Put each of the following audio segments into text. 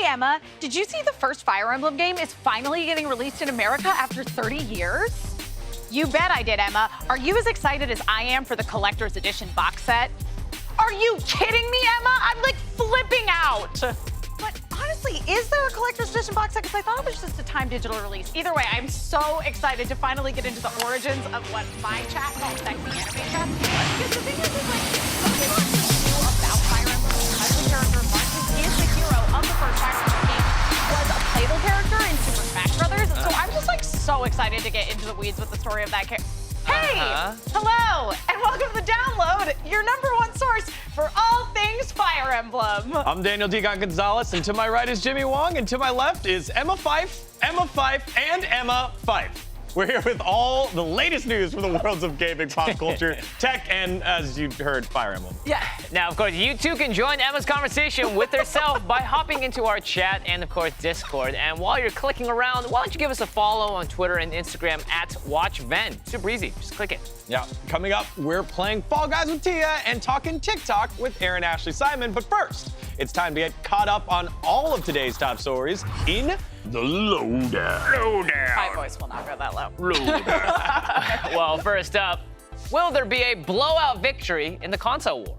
Hey, Emma, did you see the first Fire Emblem game is finally getting released in America after 30 years? You bet I did, Emma. Are you as excited as I am for the collector's edition box set? Are you kidding me, Emma? I'm like flipping out. But honestly, is there a collector's edition box set? Because I thought it was just a timed digital release. Either way, I'm so excited to finally get into the origins of what my chat calls sexy anime chat. Because the thing is like, some people actually knew about Fire Emblem because the character Marcus is the hero of the first Fire Emblem game, was a playable character in Super Smash Brothers. So I'm just like so excited to get into the weeds with the story of that character. Hey, hello, and welcome to the Download, your #1 source for all things Fire Emblem. I'm Daniel Dgon Gonzalez, and to my right is Jimmy Wong, and to my left is Emma Fife, and Emma Fife. We're here with all the latest news from the worlds of gaming, pop culture, tech, and as you heard, Fire Emblem. Yeah. Now, of course, you too can join Emma's conversation with herself by hopping into our chat and, of course, Discord. And while you're clicking around, why don't you give us a follow on Twitter and Instagram at WatchVenn. Super easy. Just click it. Yeah. Coming up, we're playing Fall Guys with Tehya and talking TikTok with Aaron Ashley Simon. But first, it's time to get caught up on all of today's top stories in the Lowdown. My voice will not go that low. Well, first up, will there be a blowout victory in the console war?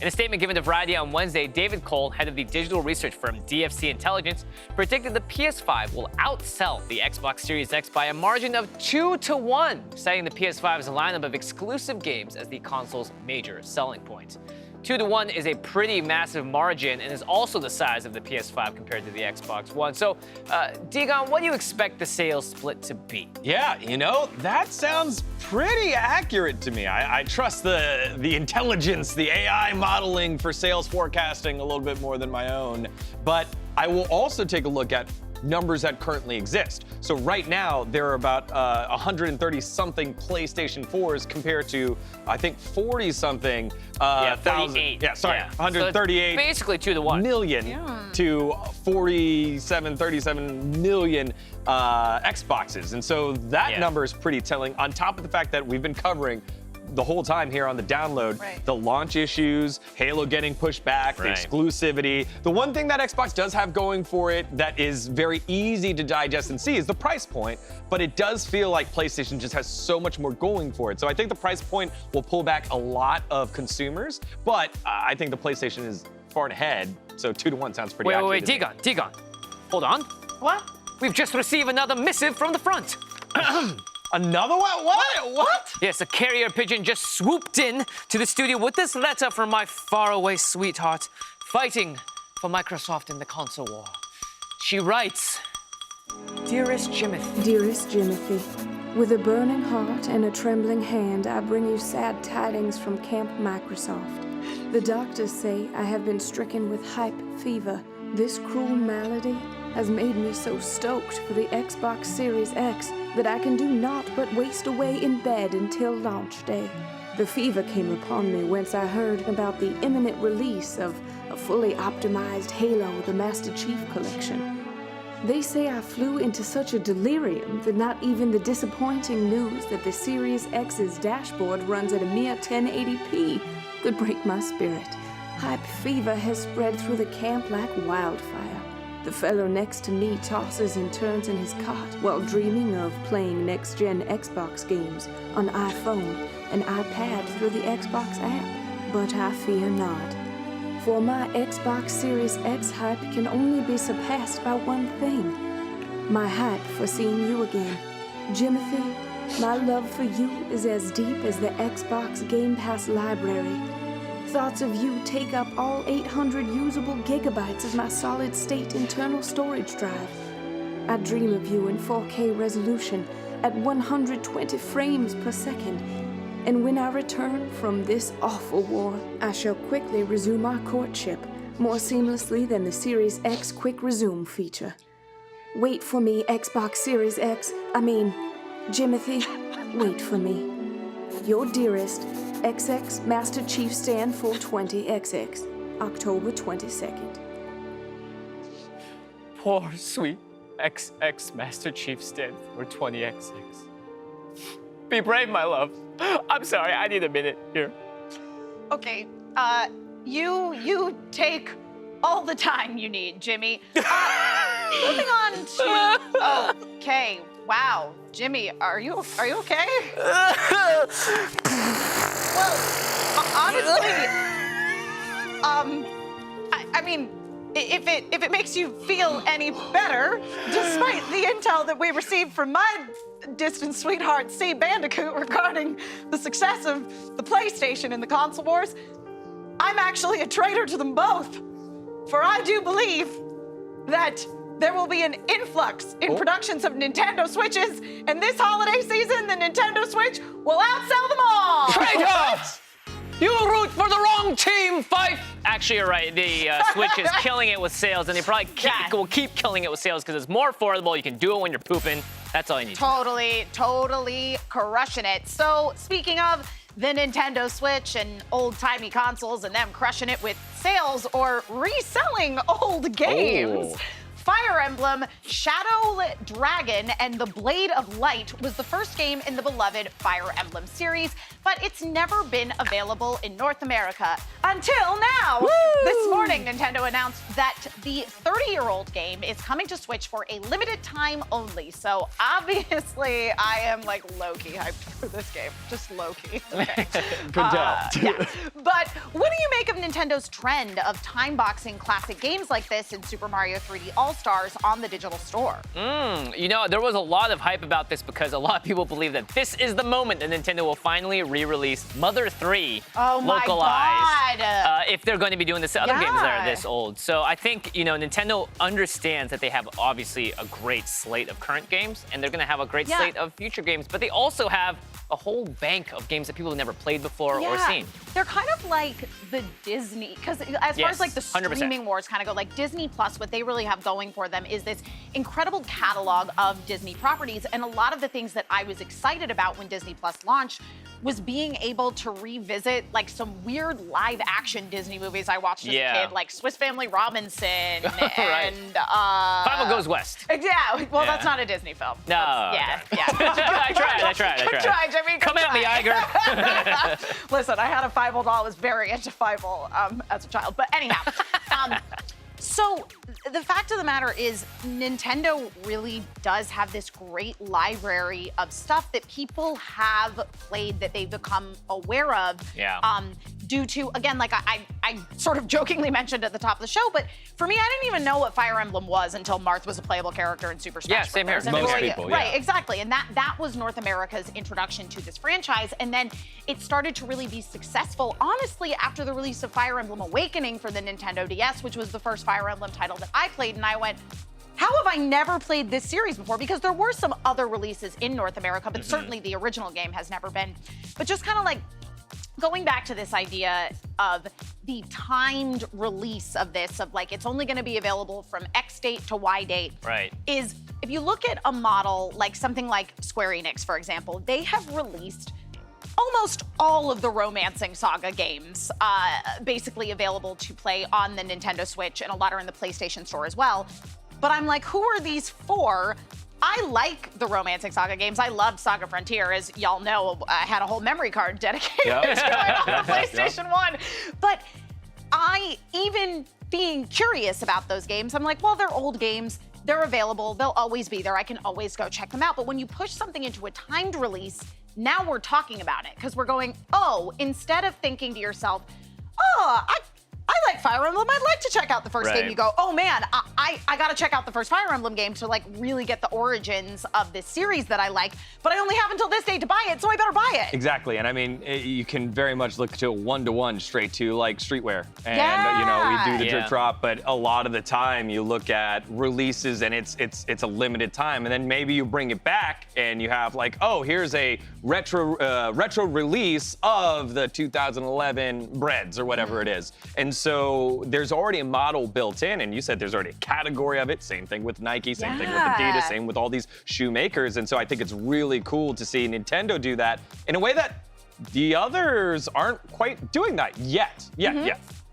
In a statement given to Variety on Wednesday, David Cole, head of the digital research firm DFC Intelligence, predicted the PS5 will outsell the Xbox Series X by a margin of 2-1, citing the PS5's lineup of exclusive games as the console's major selling point. 2-1 is a pretty massive margin and is also the size of the PS5 compared to the Xbox One. So, Dgon, what do you expect the sales split to be? Yeah, you know, that sounds pretty accurate to me. I trust the intelligence, the AI modeling for sales forecasting a little bit more than my own. But I will also take a look at numbers that currently exist. So right now, there are about 130-something PlayStation 4s compared to, I think, 40-something. 38. Yeah, sorry, Yeah. 138. So basically 2-1. Million to 37 million Xboxes. And so that number is pretty telling, on top of the fact that we've been covering the whole time here on the Download, the launch issues, Halo getting pushed back, the exclusivity. The one thing that Xbox does have going for it that is very easy to digest and see is the price point, but it does feel like PlayStation just has so much more going for it. So I think the price point will pull back a lot of consumers, but I think the PlayStation is far ahead, so 2-1 sounds pretty accurate. Wait, Dgon, hold on. What? We've just received another missive from the front. Another one? What? Yes, a carrier pigeon just swooped in to the studio with this letter from my faraway sweetheart, fighting for Microsoft in the console war. She writes, Dearest Jimothy. Dearest Jimothy, with a burning heart and a trembling hand, I bring you sad tidings from Camp Microsoft. The doctors say I have been stricken with hype fever. This cruel malady has made me so stoked for the Xbox Series X that I can do naught but waste away in bed until launch day. The fever came upon me whence I heard about the imminent release of a fully optimized Halo the Master Chief Collection. They say I flew into such a delirium that not even the disappointing news that the Series X's dashboard runs at a mere 1080p could break my spirit. Hype fever has spread through the camp like wildfire. The fellow next to me tosses and turns in his cot while dreaming of playing next-gen Xbox games on iPhone and iPad through the Xbox app. But I fear not. For my Xbox Series X hype can only be surpassed by one thing. My hype for seeing you again. Jimothy, my love for you is as deep as the Xbox Game Pass library. Thoughts of you take up all 800 usable gigabytes of my solid-state internal storage drive. I dream of you in 4K resolution at 120 frames per second. And when I return from this awful war, I shall quickly resume our courtship, more seamlessly than the Series X Quick Resume feature. Wait for me, Xbox Series X. Jimothy, wait for me. Your dearest, XX Master Chief Stand 420XX, October 22nd. Poor, sweet XX Master Chief Stand 420XX. Be brave, my love. I'm sorry, I need a minute here. Okay, you take all the time you need, Jimmy. Moving on to... Okay, wow. Jimmy, are you okay? Well, honestly, I mean, if it makes you feel any better, despite the intel that we received from my distant sweetheart, C. Bandicoot, regarding the success of the PlayStation in the console wars, I'm actually a traitor to them both. For I do believe that there will be an influx in productions of Nintendo Switches, and this holiday season, the Nintendo Switch will outsell them all! Traitors! You root for the wrong team, Fife! Actually, you're right. The Switch is killing it with sales, and they probably will keep killing it with sales because it's more affordable. You can do it when you're pooping. That's all you need. Totally crushing it. So, speaking of the Nintendo Switch and old-timey consoles and them crushing it with sales or reselling old games, Fire Emblem, Shadow Dragon, and the Blade of Light was the first game in the beloved Fire Emblem series, but it's never been available in North America until now. Woo! This morning, Nintendo announced that the 30-year-old game is coming to Switch for a limited time only. So obviously, I am like low-key hyped for this game, just low-key. Okay. Good job. Yeah. But what do you make of Nintendo's trend of time-boxing classic games like this in Super Mario 3D All-Stars on the digital store? You know, there was a lot of hype about this because a lot of people believe that this is the moment that Nintendo will finally re-release Mother 3 localized. If they're going to be doing this to other games that are this old. So I think, you know, Nintendo understands that they have obviously a great slate of current games, and they're going to have a great slate of future games, but they also have a whole bank of games that people have never played before or seen. They're kind of like the Disney, because as far as like the streaming 100%. wars kind of go, like Disney Plus, what they really have going for them is this incredible catalog of Disney properties. And a lot of the things that I was excited about when Disney Plus launched was being able to revisit like some weird live action Disney movies I watched as a kid, like Swiss Family Robinson and Final Goes West. Yeah, well, that's not a Disney film. No. I tried. Jimmy. Come at me, Iger. Listen, I had a Fievel doll. I was very into Fievel as a child. But anyhow, so the fact of the matter is Nintendo really does have this great library of stuff that people have played that they've become aware of. Due to, again, like I sort of jokingly mentioned at the top of the show, but for me, I didn't even know what Fire Emblem was until Marth was a playable character in Super Smash Same here. Bros. Most people, Right, exactly. And that was North America's introduction to this franchise. And then it started to really be successful, honestly, after the release of Fire Emblem Awakening for the Nintendo DS, which was the first Fire Emblem title that I played. And I went, how have I never played this series before? Because there were some other releases in North America, but certainly the original game has never been. But just kind of like going back to this idea of the timed release of this, of like, it's only gonna be available from X date to Y date, is if you look at a model like something like Square Enix, for example, they have released almost all of the Romancing Saga games basically available to play on the Nintendo Switch, and a lot are in the PlayStation Store as well. But I'm like, who are these for? I like the Romancing Saga games. I loved Saga Frontier, as y'all know. I had a whole memory card dedicated to it on the PlayStation 1. But even being curious about those games, I'm like, well, they're old games. They're available. They'll always be there. I can always go check them out. But when you push something into a timed release, now we're talking about it because we're going, instead of thinking to yourself, I like Fire Emblem, I'd like to check out the first game. You go, oh man, I gotta check out the first Fire Emblem game to like really get the origins of this series that I like, but I only have until this date to buy it, so I better buy it. Exactly, and I mean, you can very much look to one-to-one straight to like streetwear. And you know, we do the drip drop, but a lot of the time you look at releases and it's a limited time, and then maybe you bring it back and you have like, oh, here's a retro release of the 2011 Breads or whatever it is. And so there's already a model built in, and you said there's already a category of it. Same thing with Nike, same thing with Adidas, same with all these shoe makers. And so I think it's really cool to see Nintendo do that in a way that the others aren't quite doing that yet.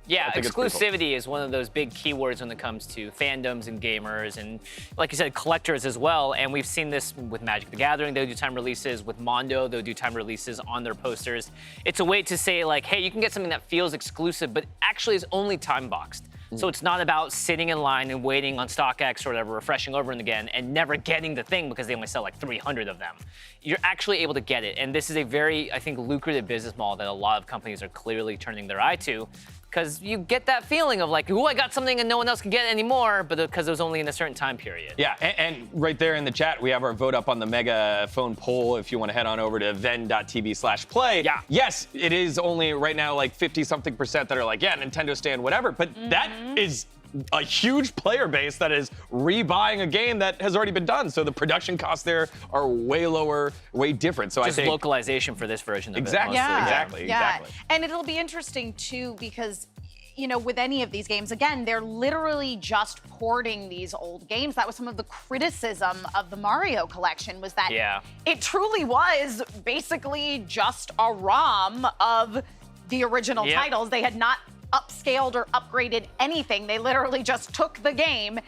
Yeah, exclusivity is one of those big keywords when it comes to fandoms and gamers and, like you said, collectors as well. And we've seen this with Magic the Gathering. They'll do time releases. With Mondo, they'll do time releases on their posters. It's a way to say, like, hey, you can get something that feels exclusive, but actually is only time boxed. So it's not about sitting in line and waiting on StockX or whatever, refreshing over and again, and never getting the thing because they only sell like 300 of them. You're actually able to get it. And this is a very, I think, lucrative business model that a lot of companies are clearly turning their eye to, because you get that feeling of like, ooh, I got something and no one else can get it anymore, but because it was only in a certain time period. Yeah, and right there in the chat, we have our vote up on the Megaphone poll. If you want to head on over to venn.tv/play. Yeah. Yes, it is only right now like 50-something% that are like, yeah, Nintendo stand, whatever. But that is a huge player base that is rebuying a game that has already been done. So the production costs there are way lower, way different. So Just I think localization for this version of exactly, it. exactly. And it'll be interesting too because, you know, with any of these games, again, they're literally just porting these old games. That was some of the criticism of the Mario collection, was that it truly was basically just a ROM of the original titles. They had not upscaled or upgraded anything. They literally just took the game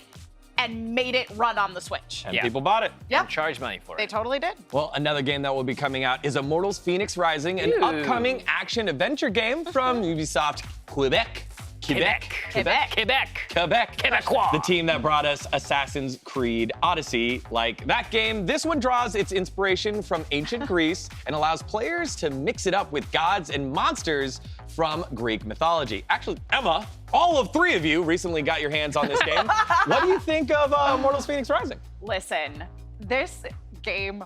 and made it run on the Switch. And people bought it. And charged money for it. They totally did. Well, another game that will be coming out is Immortals Phoenix Rising, an upcoming action-adventure game from Ubisoft Quebec. Quebecois. The team that brought us Assassin's Creed Odyssey. Like that game, this one draws its inspiration from ancient Greece and allows players to mix it up with gods and monsters from Greek mythology. Actually, Emma, all of three of you recently got your hands on this game. What do you think of Immortals Phoenix Rising? Listen, this game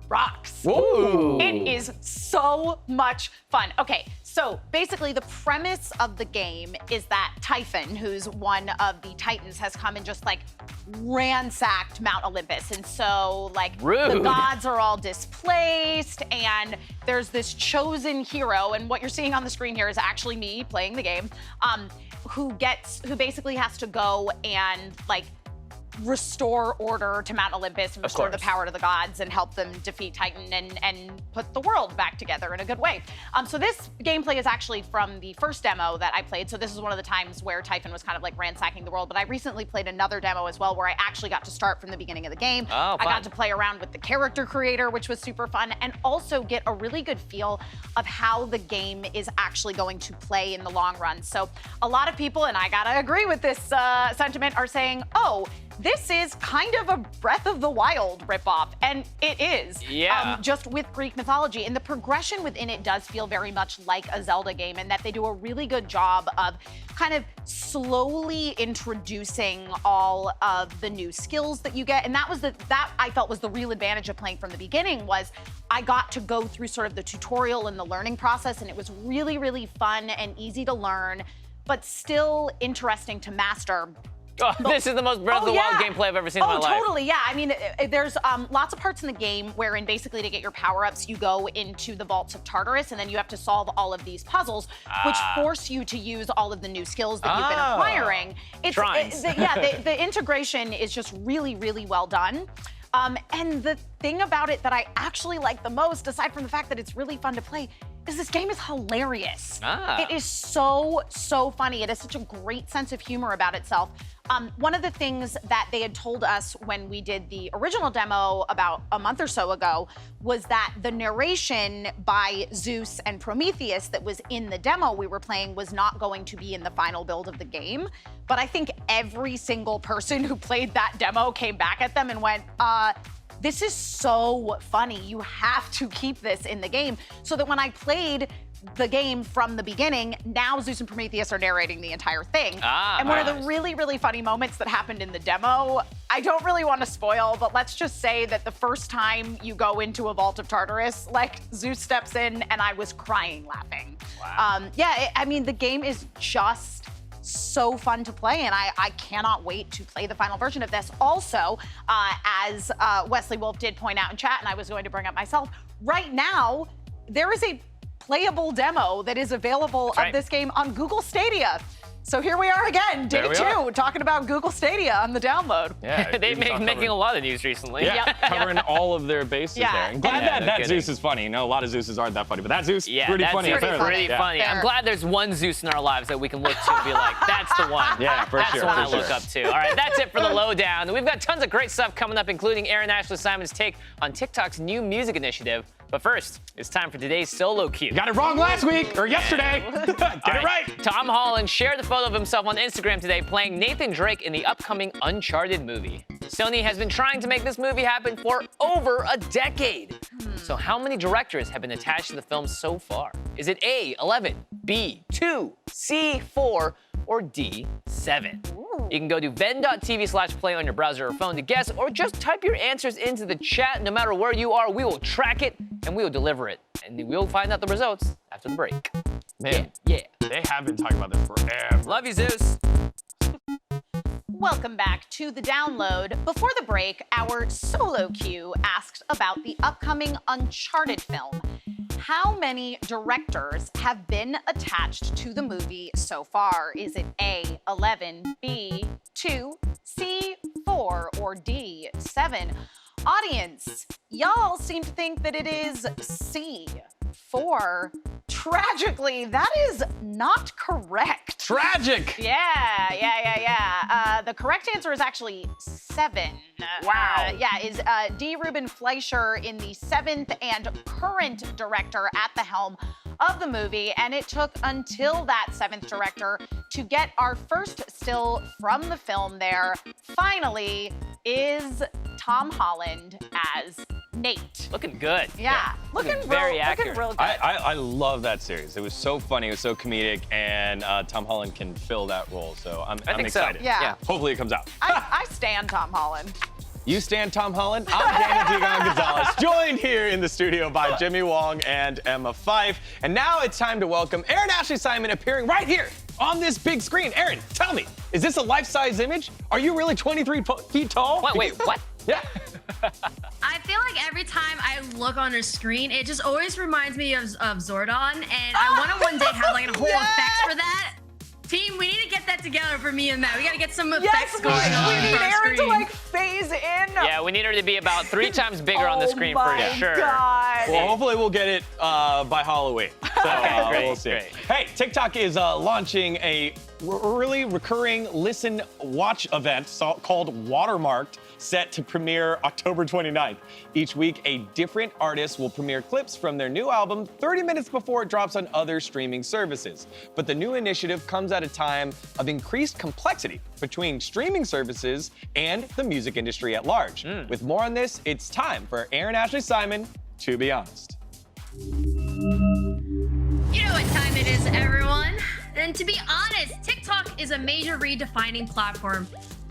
rocks. Whoa. It is so much fun. Okay, so basically the premise of the game is that Typhon, who's one of the Titans, has come and just like ransacked Mount Olympus. And so like the gods are all displaced and there's this chosen hero. And what you're seeing on the screen here is actually me playing the game, who basically has to go and like restore order to Mount Olympus and restore the power to the gods and help them defeat Titan and put the world back together in a good way. So this gameplay is actually from the first demo that I played. So this is one of the times where Typhon was kind of like ransacking the world. But I recently played another demo as well where I actually got to start from the beginning of the game. I got to play around with the character creator, which was super fun, and also get a really good feel of how the game is actually going to play in the long run. So a lot of people, and I gotta agree with this sentiment, are saying, oh, this is kind of a Breath of the Wild ripoff, and it is. Just with Greek mythology. And the progression within it does feel very much like a Zelda game in that they do a really good job of kind of slowly introducing all of the new skills that you get. And that I felt was the real advantage of playing from the beginning, was I got to go through sort of the tutorial and the learning process, and it was really, really fun and easy to learn, but still interesting to master. Oh, this is the most Breath of the Wild gameplay I've ever seen in my life. Oh, totally, yeah. I mean, there's lots of parts in the game wherein basically to get your power-ups, you go into the vaults of Tartarus, and then you have to solve all of these puzzles, which force you to use all of the new skills that you've been acquiring. The integration is just really, really well done. And the thing about it that I actually like the most, aside from the fact that it's really fun to play, is this game is hilarious. It is so, so funny. It has such a great sense of humor about itself. One of the things that they had told us when we did the original demo about a month or so ago was that the narration by Zeus and Prometheus that was in the demo we were playing was not going to be in the final build of the game. But I think every single person who played that demo came back at them and went, this is so funny. You have to keep this in the game. So that when I played the game from the beginning, now Zeus and Prometheus are narrating the entire thing. And one of the really, really funny moments that happened in the demo, I don't really want to spoil, but let's just say that the first time you go into a vault of Tartarus, like Zeus steps in and I was crying laughing. I mean, the game is just so fun to play, and I cannot wait to play the final version of this. Also, as Wesley Wolf did point out in chat, and I was going to bring up myself, right now, there is a playable demo that is available of this game on Google Stadia. So here we are again, day two, talking about Google Stadia on the download. Yeah, they've been making a lot of news recently. Covering all of their bases there. And glad that Zeus is funny. You know, a lot of Zeus's aren't that funny, but that Zeus, pretty funny. Pretty funny. I'm glad there's one Zeus in our lives that we can look to and be like, that's the one. That's the one I look up to. All right, that's it for the lowdown. We've got tons of great stuff coming up, including Aaron Ashley Simon's take on TikTok's new music initiative, But first, it's time for today's solo queue. Got it wrong last week or yesterday. Get it right. Tom Holland shared the photo of himself on Instagram today playing Nathan Drake in the upcoming Uncharted movie. Sony has been trying to make this movie happen for over a decade. So how many directors have been attached to the film so far? Is it A, 11, B, 2, C, 4, or D, 7? You can go to VENN.tv/play on your browser or phone to guess, or just type your answers into the chat. No matter where you are, we will track it and we will deliver it. And we'll find out the results after the break. Man, Yeah. they have been talking about this forever. Love you, Zeus. Welcome back to The Download. Before the break, our solo queue asked about the upcoming Uncharted film. How many directors have been attached to the movie so far? Is it A, 11, B, 2, C, 4, or D, 7? Audience, y'all seem to think that it is C, 4. Tragically, that is not correct. Tragic. Yeah. The correct answer is actually 7. Wow. Is D. Ruben Fleischer in the 7th and current director at the helm of the movie. And it took until that 7th director to get our first still from the film there. Finally, is Tom Holland as Nate. Looking good. Yeah. Looking very accurate. Looking real good. I love that series. It was so funny, it was so comedic, and Tom Holland can fill that role, so I'm think excited. so. Yeah. Hopefully it comes out. I stand Tom Holland. You stand Tom Holland? I'm Tehya and Dgon Gonzalez, joined here in the studio by Jimmy Wong and Emma Fife. And now it's time to welcome Aaron Ashley Simon appearing right here on this big screen. Aaron, tell me, is this a life-size image? Are you really 23 feet tall? Wait, what? Yeah. I feel like every time I look on her screen, it just always reminds me of Zordon, and I want to one day have like a whole effects for that. Team, we need to get that together for me and Matt. We got to get some effects going on. We need for our Aaron to screen. like phase in. Yeah, we need her to be about 3 times bigger on the screen for sure. God. Well, hopefully we'll get it by Halloween. So great, we'll see. great. Hey, TikTok is launching a really recurring listen watch event called Watermarked, set to premiere October 29th. Each week, a different artist will premiere clips from their new album 30 minutes before it drops on other streaming services. But the new initiative comes at a time of increased complexity between streaming services and the music industry at large. With more on this, it's time for Aaron Ashley Simon to be honest. You know what time it is, everyone. And to be honest, TikTok is a major redefining platform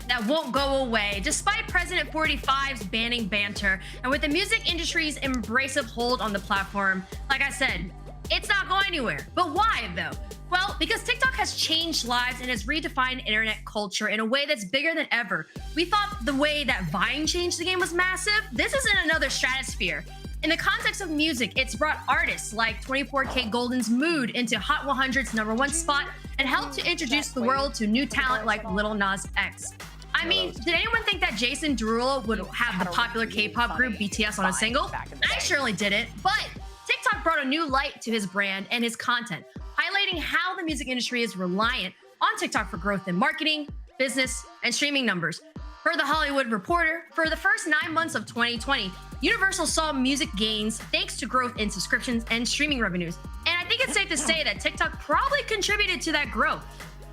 that won't go away, despite President 45's banning banter, and with the music industry's embracive hold on the platform. Like I said, it's not going anywhere. But why, though? Well, because TikTok has changed lives and has redefined internet culture in a way that's bigger than ever. We thought the way that Vine changed the game was massive. This is in another stratosphere. In the context of music, it's brought artists like 24K Golden's Mood into Hot 100's #1 spot and helped to introduce the world to new talent like Lil Nas X. I mean, did anyone think that Jason Derulo would have the popular K-pop group BTS on a single? I surely didn't, but TikTok brought a new light to his brand and his content, highlighting how the music industry is reliant on TikTok for growth in marketing, business, and streaming numbers. Per The Hollywood Reporter, for the first 9 months of 2020, Universal saw music gains thanks to growth in subscriptions and streaming revenues. And I think it's safe to say that TikTok probably contributed to that growth.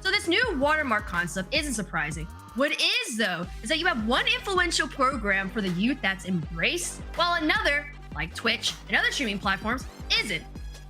So this new watermark concept isn't surprising. What is, though, is that you have one influential program for the youth that's embraced, while another, like Twitch and other streaming platforms, isn't.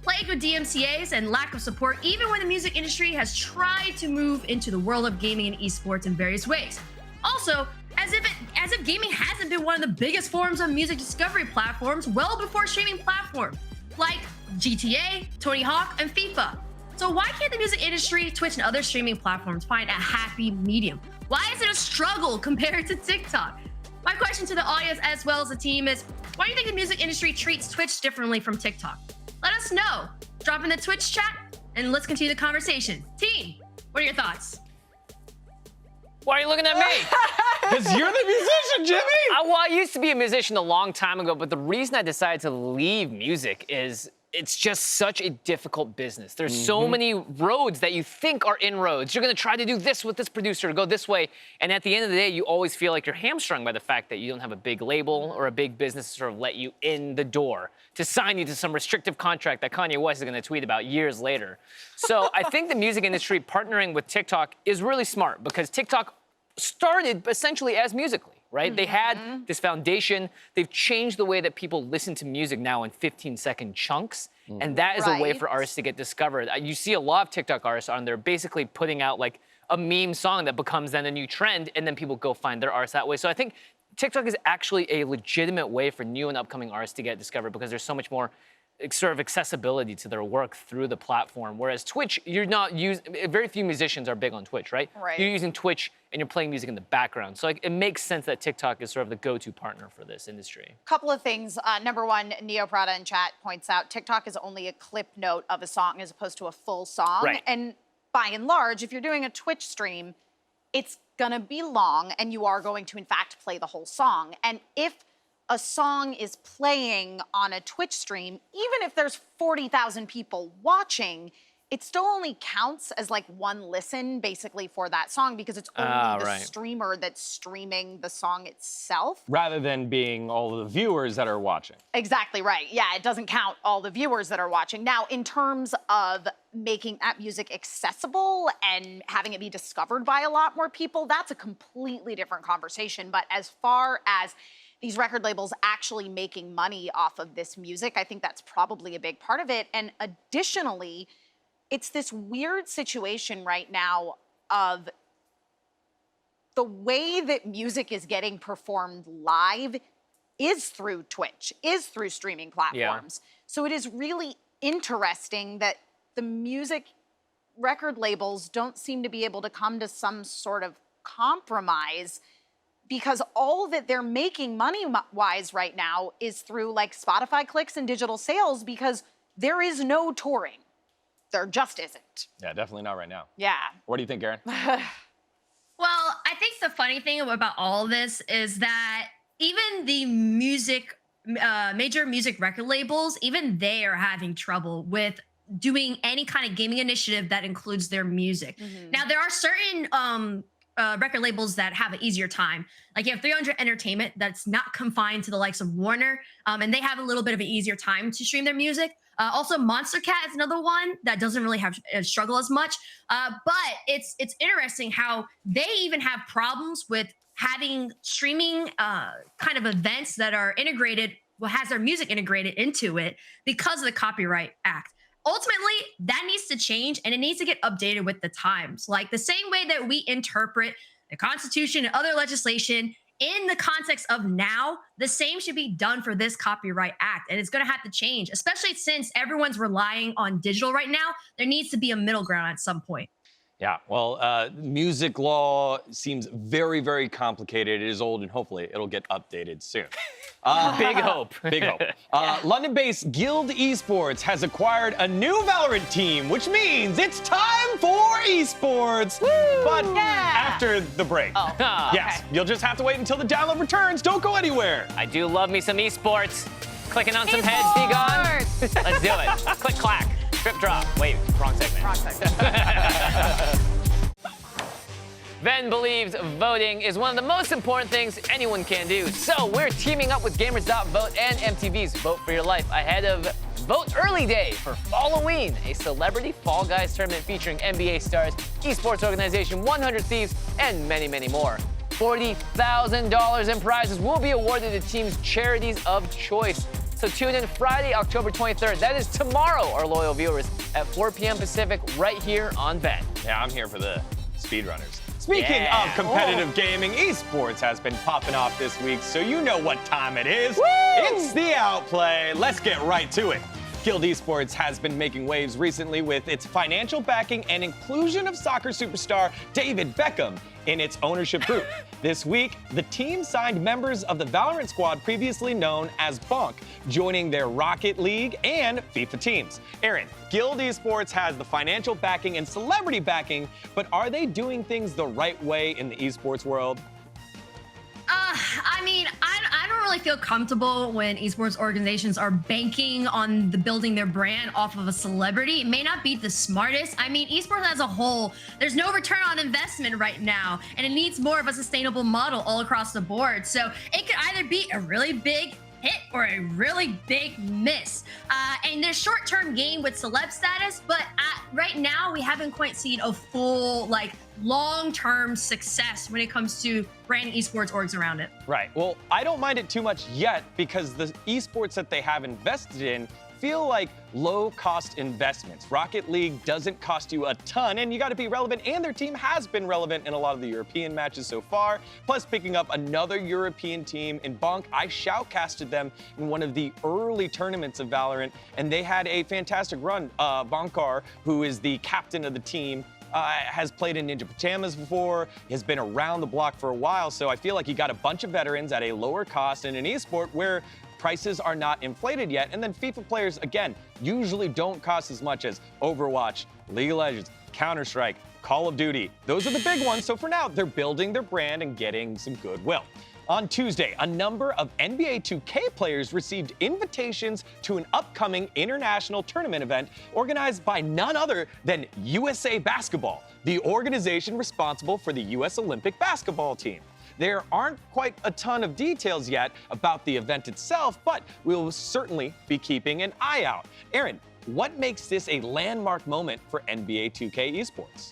Plagued with DMCAs and lack of support, even when the music industry has tried to move into the world of gaming and esports in various ways. Also, as if gaming hasn't been one of the biggest forms of music discovery platforms well before streaming platforms, like GTA, Tony Hawk, and FIFA. So why can't the music industry, Twitch, and other streaming platforms find a happy medium? Why is it a struggle compared to TikTok? My question to the audience as well as the team is, why do you think the music industry treats Twitch differently from TikTok? Let us know. Drop in the Twitch chat and let's continue the conversation. Team, what are your thoughts? Why are you looking at me? Because you're the musician, Jimmy! Well, I used to be a musician a long time ago, but the reason I decided to leave music is it's just such a difficult business. There's so many roads that you think are inroads. You're gonna try to do this with this producer, go this way, and at the end of the day, you always feel like you're hamstrung by the fact that you don't have a big label or a big business to sort of let you in the door, to sign you to some restrictive contract that Kanye West is gonna tweet about years later. So I think the music industry partnering with TikTok is really smart because TikTok started essentially as Musical.ly. Right? They had this foundation. They've changed the way that people listen to music now in 15-second chunks. And that is a way for artists to get discovered. You see a lot of TikTok artists on there basically putting out like a meme song that becomes then a new trend, and then people go find their artists that way. So I think TikTok is actually a legitimate way for new and upcoming artists to get discovered because there's so much more sort of accessibility to their work through the platform. Whereas Twitch, you're not very few musicians are big on Twitch, right? You're using Twitch and you're playing music in the background. So like, it makes sense that TikTok is sort of the go-to partner for this industry. Couple of things. Number one, Neo Prada in chat points out TikTok is only a clip note of a song as opposed to a full song. Right. And by and large, if you're doing a Twitch stream, it's gonna be long and you are going to in fact play the whole song. And if a song is playing on a Twitch stream, even if there's 40,000 people watching, it still only counts as like one listen basically for that song because it's only the streamer that's streaming the song itself. Rather than being all the viewers that are watching. Exactly right. Yeah, it doesn't count all the viewers that are watching. Now, in terms of making that music accessible and having it be discovered by a lot more people, that's a completely different conversation. But as far as these record labels actually making money off of this music, I think that's probably a big part of it. And additionally, it's this weird situation right now of the way that music is getting performed live is through Twitch, is through streaming platforms. So it is really interesting that the music record labels don't seem to be able to come to some sort of compromise because all that they're making money-wise right now is through like Spotify clicks and digital sales because there is no touring. There just isn't. Yeah, definitely not right now. Yeah. What do you think, Aaron? Well, I think the funny thing about all this is that even the major music record labels, even they are having trouble with doing any kind of gaming initiative that includes their music. Now, there are certain record labels that have an easier time. Like you have 300 Entertainment that's not confined to the likes of Warner, and they have a little bit of an easier time to stream their music. Also, Monster Cat is another one that doesn't really have struggle as much. But it's interesting how they even have problems with having streaming kind of events that are integrated, has their music integrated into it because of the Copyright Act. Ultimately, that needs to change and it needs to get updated with the times. Like the same way that we interpret the Constitution and other legislation in the context of now, the same should be done for this Copyright Act. And it's going to have to change, especially since everyone's relying on digital right now. There needs to be a middle ground at some point. Yeah, well, music law seems very, very complicated. It is old, and hopefully it'll get updated soon. Big hope. Big hope. London-based Guild Esports has acquired a new Valorant team, which means it's time for esports. Woo! But after the break. Yes, you'll just have to wait until the download returns. Don't go anywhere. I do love me some esports. Clicking on some heads, Dgon. Let's do it. Click, clack. Trip drop. Wait, wrong segment. Wrong segment. VENN believes voting is one of the most important things anyone can do. So we're teaming up with Gamers.Vote and MTV's Vote for Your Life ahead of Vote Early Day for Fall-O-Ween, a celebrity Fall Guys tournament featuring NBA stars, esports organization 100 Thieves, and many, many more. $40,000 in prizes will be awarded to teams' charities of choice. So tune in Friday, October 23rd. That is tomorrow, our loyal viewers, at 4 p.m. Pacific, right here on VENN. Yeah, I'm here for the speedrunners. Speaking of competitive gaming, esports has been popping off this week, so you know what time it is. Woo! It's the Outplay. Let's get right to it. Guild Esports has been making waves recently with its financial backing and inclusion of soccer superstar David Beckham in its ownership group. This week, the team signed members of the Valorant squad previously known as Bonk, joining their Rocket League and FIFA teams. Aaron, Guild Esports has the financial backing and celebrity backing, but are they doing things the right way in the esports world? I mean, I don't really feel comfortable when esports organizations are banking on building their brand off of a celebrity. It may not be the smartest. I mean, esports as a whole, there's no return on investment right now, and it needs more of a sustainable model all across the board. So it could either be a really big hit or a really big miss. And there's short-term gain with celeb status, but right now we haven't quite seen a full, like, long-term success when it comes to branding esports orgs around it. Right. Well, I don't mind it too much yet because the esports that they have invested in feel like low-cost investments. Rocket League doesn't cost you a ton, and you got to be relevant, and their team has been relevant in a lot of the European matches so far. Plus, picking up another European team in Bonk, I shoutcasted them in one of the early tournaments of Valorant, and they had a fantastic run. Bonkar, who is the captain of the team, has played in Ninja Pajamas before, has been around the block for a while, so I feel like you got a bunch of veterans at a lower cost in an esport where prices are not inflated yet. And then FIFA players, again, usually don't cost as much as Overwatch, League of Legends, Counter-Strike, Call of Duty. Those are the big ones, so for now, they're building their brand and getting some goodwill. On Tuesday, a number of NBA 2K players received invitations to an upcoming international tournament event organized by none other than USA Basketball, the organization responsible for the US Olympic basketball team. There aren't quite a ton of details yet about the event itself, but we'll certainly be keeping an eye out. Aaron, what makes this a landmark moment for NBA 2K Esports?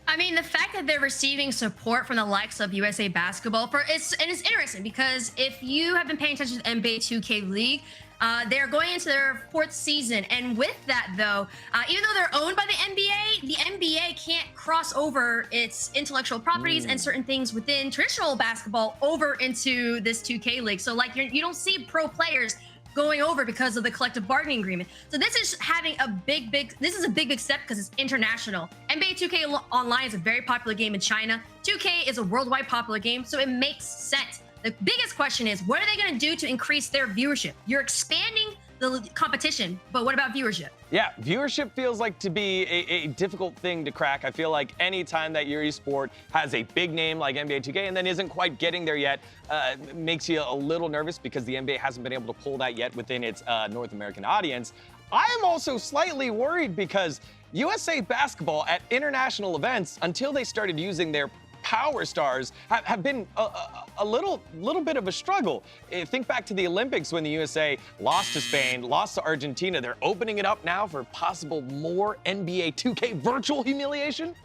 I mean, the fact that they're receiving support from the likes of USA Basketball, it's interesting because if you have been paying attention to the NBA 2K League, they're going into their 4th season. And with that, though, even though they're owned by the NBA can't cross over its intellectual properties and certain things within traditional basketball over into this 2K League. So, like, you don't see pro players going over because of the collective bargaining agreement. So this is having a big step because it's international. NBA 2K Online is a very popular game in China. 2K is a worldwide popular game, so it makes sense. The biggest question is, what are they going to do to increase their viewership? You're expanding the competition, but what about viewership? Yeah, viewership feels like to be a difficult thing to crack. I feel like any time that your esport has a big name like NBA 2K and then isn't quite getting there yet, makes you a little nervous because the NBA hasn't been able to pull that yet within its North American audience. I'm also slightly worried because USA Basketball at international events, until they started using their power stars, have been a little bit of a struggle. Think back to the Olympics when the USA lost to Spain, lost to Argentina. They're opening it up now for possible more NBA 2K virtual humiliation.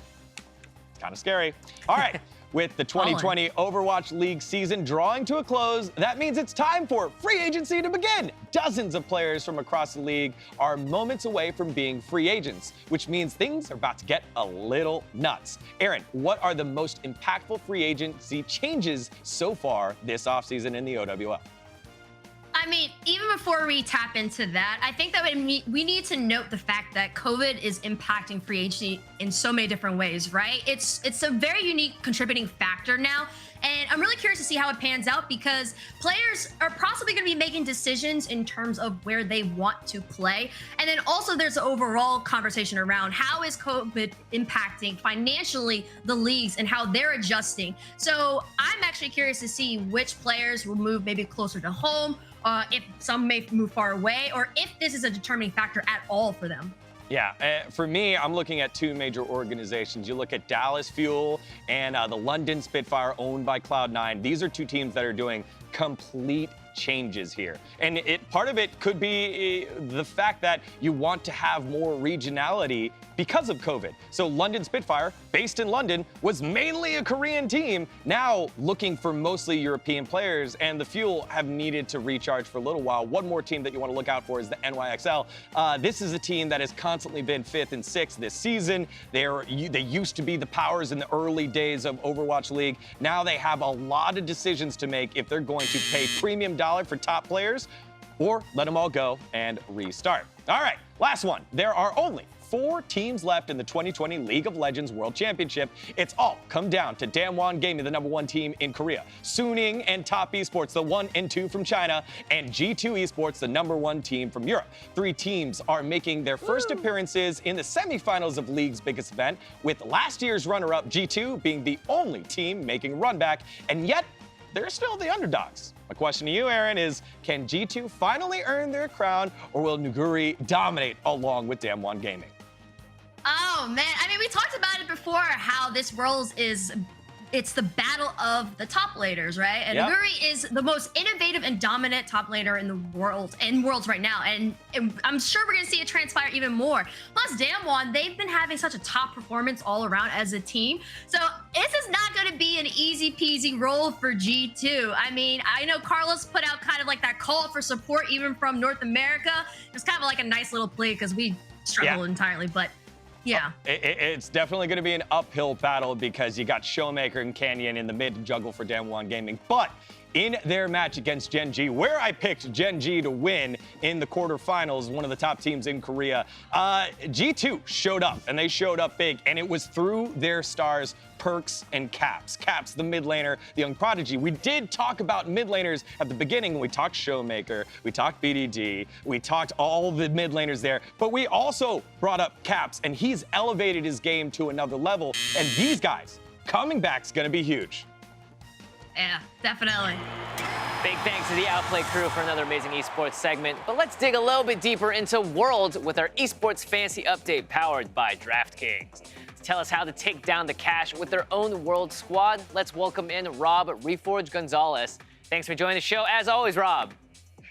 It's kind of scary. All right. With the 2020 Overwatch League season drawing to a close, that means it's time for free agency to begin. Dozens of players from across the league are moments away from being free agents, which means things are about to get a little nuts. Aaron, what are the most impactful free agency changes so far this offseason in the OWL? I mean, even before we tap into that, I think that we need to note the fact that COVID is impacting free agency in so many different ways, right? It's a very unique contributing factor now. And I'm really curious to see how it pans out because players are possibly going to be making decisions in terms of where they want to play. And then also there's an overall conversation around how is COVID impacting financially the leagues and how they're adjusting. So I'm actually curious to see which players will move maybe closer to home, if some may move far away, or if this is a determining factor at all for them. Yeah, for me, I'm looking at two major organizations. You look at Dallas Fuel and the London Spitfire owned by Cloud9. These are two teams that are doing complete changes here. And part of it could be the fact that you want to have more regionality because of COVID. So London Spitfire, based in London, was mainly a Korean team, now looking for mostly European players, and the Fuel have needed to recharge for a little while. One more team that you want to look out for is the NYXL. This is a team that has constantly been 5th and 6th this season. They used to be the powers in the early days of Overwatch League. Now they have a lot of decisions to make if they're going to pay premium dollar for top players or let them all go and restart. All right, last one. There are only 4 teams left in the 2020 League of Legends World Championship. It's all come down to Damwon Gaming, the #1 team in Korea, Suning and Top Esports, the 1 and 2 from China, and G2 Esports, the #1 team from Europe. 3 teams are making their first appearances in the semifinals of League's biggest event, with last year's runner-up G2 being the only team making a run back, and yet they're still the underdogs. My question to you, Aaron, is can G2 finally earn their crown, or will Nuguri dominate along with Damwon Gaming? Oh, man. I mean, we talked about it before, how this Worlds it's the battle of the top laners, right? And Nuguri is the most innovative and dominant top laner in the world, in Worlds right now. And I'm sure we're going to see it transpire even more. Plus, Damwon, they've been having such a top performance all around as a team. So this is not going to be an easy peasy role for G2. I mean, I know Carlos put out kind of like that call for support even from North America. It's kind of like a nice little play because we struggle entirely, but yeah. It's definitely going to be an uphill battle because you got Showmaker and Canyon in the mid to juggle for Damwon Gaming. But in their match against Gen G, where I picked Gen G to win in the quarterfinals, one of the top teams in Korea, G2 showed up, and they showed up big, and it was through their stars, Perks and Caps. Caps, the mid laner, the young prodigy. We did talk about mid laners at the beginning. We talked Showmaker, we talked BDD, we talked all the mid laners there, but we also brought up Caps, and he's elevated his game to another level, and these guys coming back is going to be huge. Yeah, definitely. Big thanks to the Outplay crew for another amazing esports segment. But let's dig a little bit deeper into Worlds with our esports fantasy update powered by DraftKings. To tell us how to take down the cash with their own World squad, let's welcome in Rob Reforge Gonzalez. Thanks for joining the show. As always, Rob.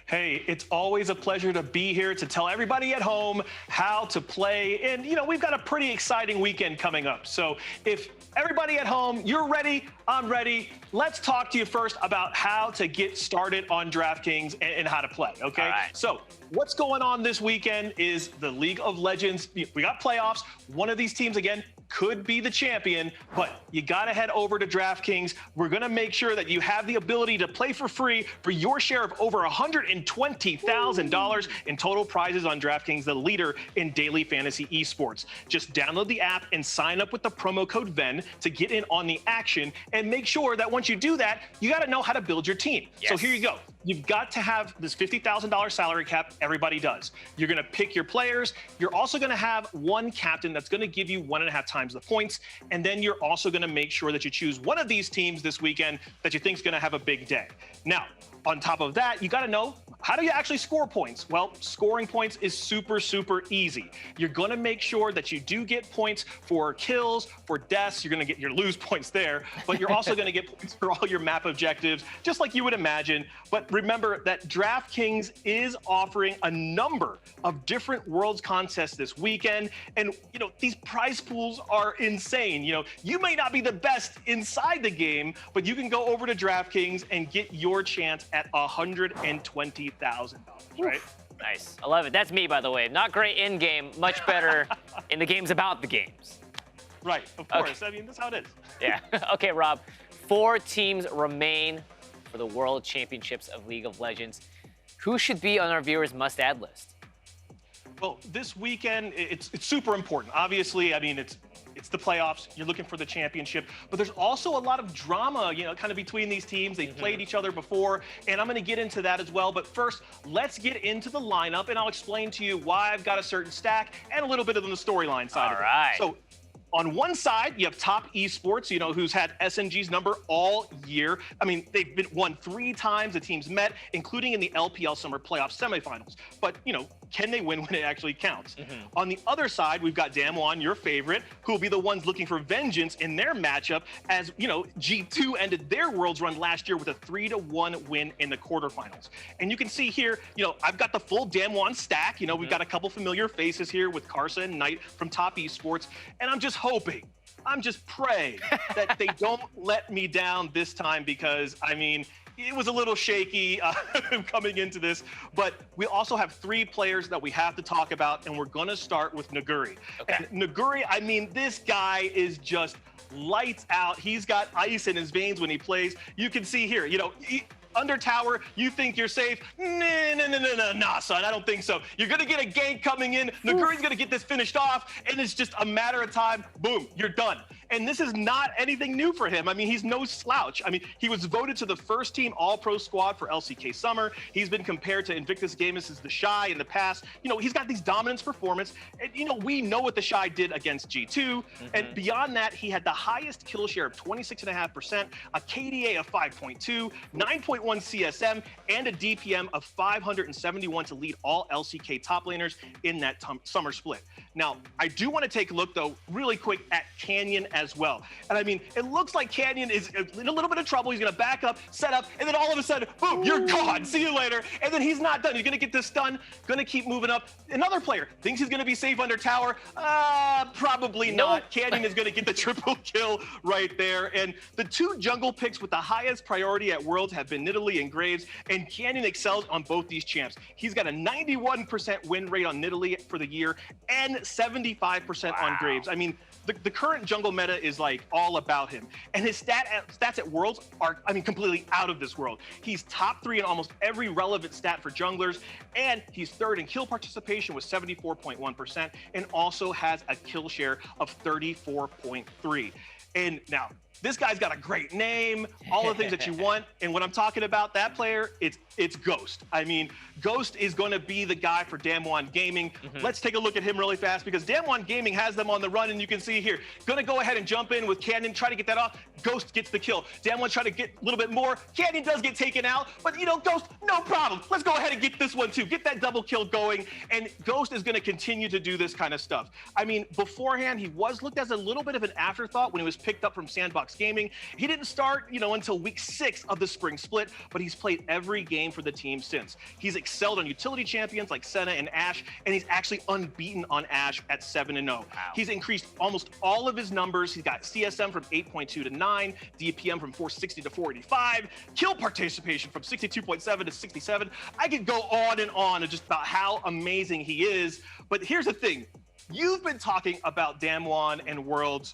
Hey, it's always a pleasure to be here to tell everybody at home how to play. And, you know, we've got a pretty exciting weekend coming up. So if everybody at home, you're ready, I'm ready. Let's talk to you first about how to get started on DraftKings and how to play, okay? All right. So what's going on this weekend is the League of Legends. We got playoffs. One of these teams, again, could be the champion, but you gotta head over to DraftKings. We're gonna make sure that you have the ability to play for free for your share of over $120,000 in total prizes on DraftKings, the leader in daily fantasy esports. Just download the app and sign up with the promo code VENN to get in on the action, and make sure that once you do that, you gotta know how to build your team. Yes. So here you go. You've got to have this $50,000 salary cap. Everybody does. You're going to pick your players. You're also going to have one captain that's going to give you 1.5 times the points. And then you're also going to make sure that you choose one of these teams this weekend that you think is going to have a big day. Now, on top of that, you got to know, how do you actually score points? Well, scoring points is super, super easy. You're going to make sure that you do get points for kills, for deaths. You're going to get your lose points there, but you're also going to get points for all your map objectives, just like you would imagine. But remember that DraftKings is offering a number of different Worlds contests this weekend. And, you know, these prize pools are insane. You know, you may not be the best inside the game, but you can go over to DraftKings and get your chance at $120,000, right? Nice. I love it. That's me, by the way. Not great in-game, much better in the games about the games. Right, of course. I mean, that's how it is. Yeah. Okay, Rob. 4 teams remain for the World Championships of League of Legends. Who should be on our viewers' must-add list? Well, this weekend, it's super important. Obviously, I mean, it's the playoffs. You're looking for the championship. But there's also a lot of drama, you know, kind of between these teams. They've played each other before, and I'm going to get into that as well. But first, let's get into the lineup, and I'll explain to you why I've got a certain stack and a little bit of the storyline side of it. All right. So, on one side, you have Top Esports, you know, who's had SNG's number all year. I mean, they've been won 3 times the teams met, including in the LPL Summer Playoff semifinals. But, you know, can they win when it actually counts? On the other side, we've got Damwon, your favorite, who will be the ones looking for vengeance in their matchup as, you know, G2 ended their Worlds run last year with a 3-1 win in the quarterfinals. And you can see here, you know, I've got the full Damwon stack. You know, we've got a couple familiar faces here with Karsa and Knight from Top Esports. And I'm just hoping, I'm just praying that they don't let me down this time, because, I mean, it was a little shaky coming into this, but we also have 3 players that we have to talk about, and we're gonna start with Nuguri. Okay. And Nuguri, I mean, this guy is just lights out. He's got ice in his veins when he plays. You can see here, you know, under tower, you think you're safe? Nah, son, I don't think so. You're gonna get a gank coming in. Nuguri's gonna get this finished off, and it's just a matter of time. Boom, you're done. And this is not anything new for him. I mean, he's no slouch. I mean, he was voted to the first team All-Pro squad for LCK Summer. He's been compared to Invictus Games as the Shy in the past. You know, he's got these dominance performance. And, you know, we know what the Shy did against G2. And beyond that, he had the highest kill share of 26.5%, a KDA of 5.2, 9.1 CSM, and a DPM of 571 to lead all LCK top laners in that summer split. Now, I do want to take a look, though, really quick at Canyon as well. And I mean, it looks like Canyon is in a little bit of trouble. He's going to back up, set up, and then all of a sudden, boom, you're gone. See you later. And then he's not done. He's going to get this stun, going to keep moving up. Another player thinks he's going to be safe under tower. Probably not. Canyon is going to get the triple kill right there. And the two jungle picks with the highest priority at Worlds have been Nidalee and Graves, and Canyon excels on both these champs. He's got a 91% win rate on Nidalee for the year and 75% on Graves. I mean, the current jungle meta is like all about him. And his stats at Worlds are, I mean, completely out of this world. He's top 3 in almost every relevant stat for junglers, and he's 3rd in kill participation with 74.1%, and also has a kill share of 34.3. And now, this guy's got a great name, all the things that you want. And when I'm talking about that player, it's Ghost. I mean, Ghost is going to be the guy for Damwon Gaming. Let's take a look at him really fast because Damwon Gaming has them on the run, and you can see here. Going to go ahead and jump in with Canyon, try to get that off. Ghost gets the kill. Damwon trying to get a little bit more. Canyon does get taken out, but you know, Ghost, no problem. Let's go ahead and get this one too. Get that double kill going, and Ghost is going to continue to do this kind of stuff. I mean, beforehand, he was looked as a little bit of an afterthought when he was picked up from Sandbox Gaming. He didn't start, you know, until week 6 of the spring split, but he's played every game for the team since. He's excelled on utility champions like Senna and Ashe, and he's actually unbeaten on Ashe at 7-0. Wow. He's increased almost all of his numbers. He's got CSM from 8.2 to 9, DPM from 460 to 485, kill participation from 62.7 to 67. I could go on and on just about how amazing he is, but here's the thing. You've been talking about Damwon and Worlds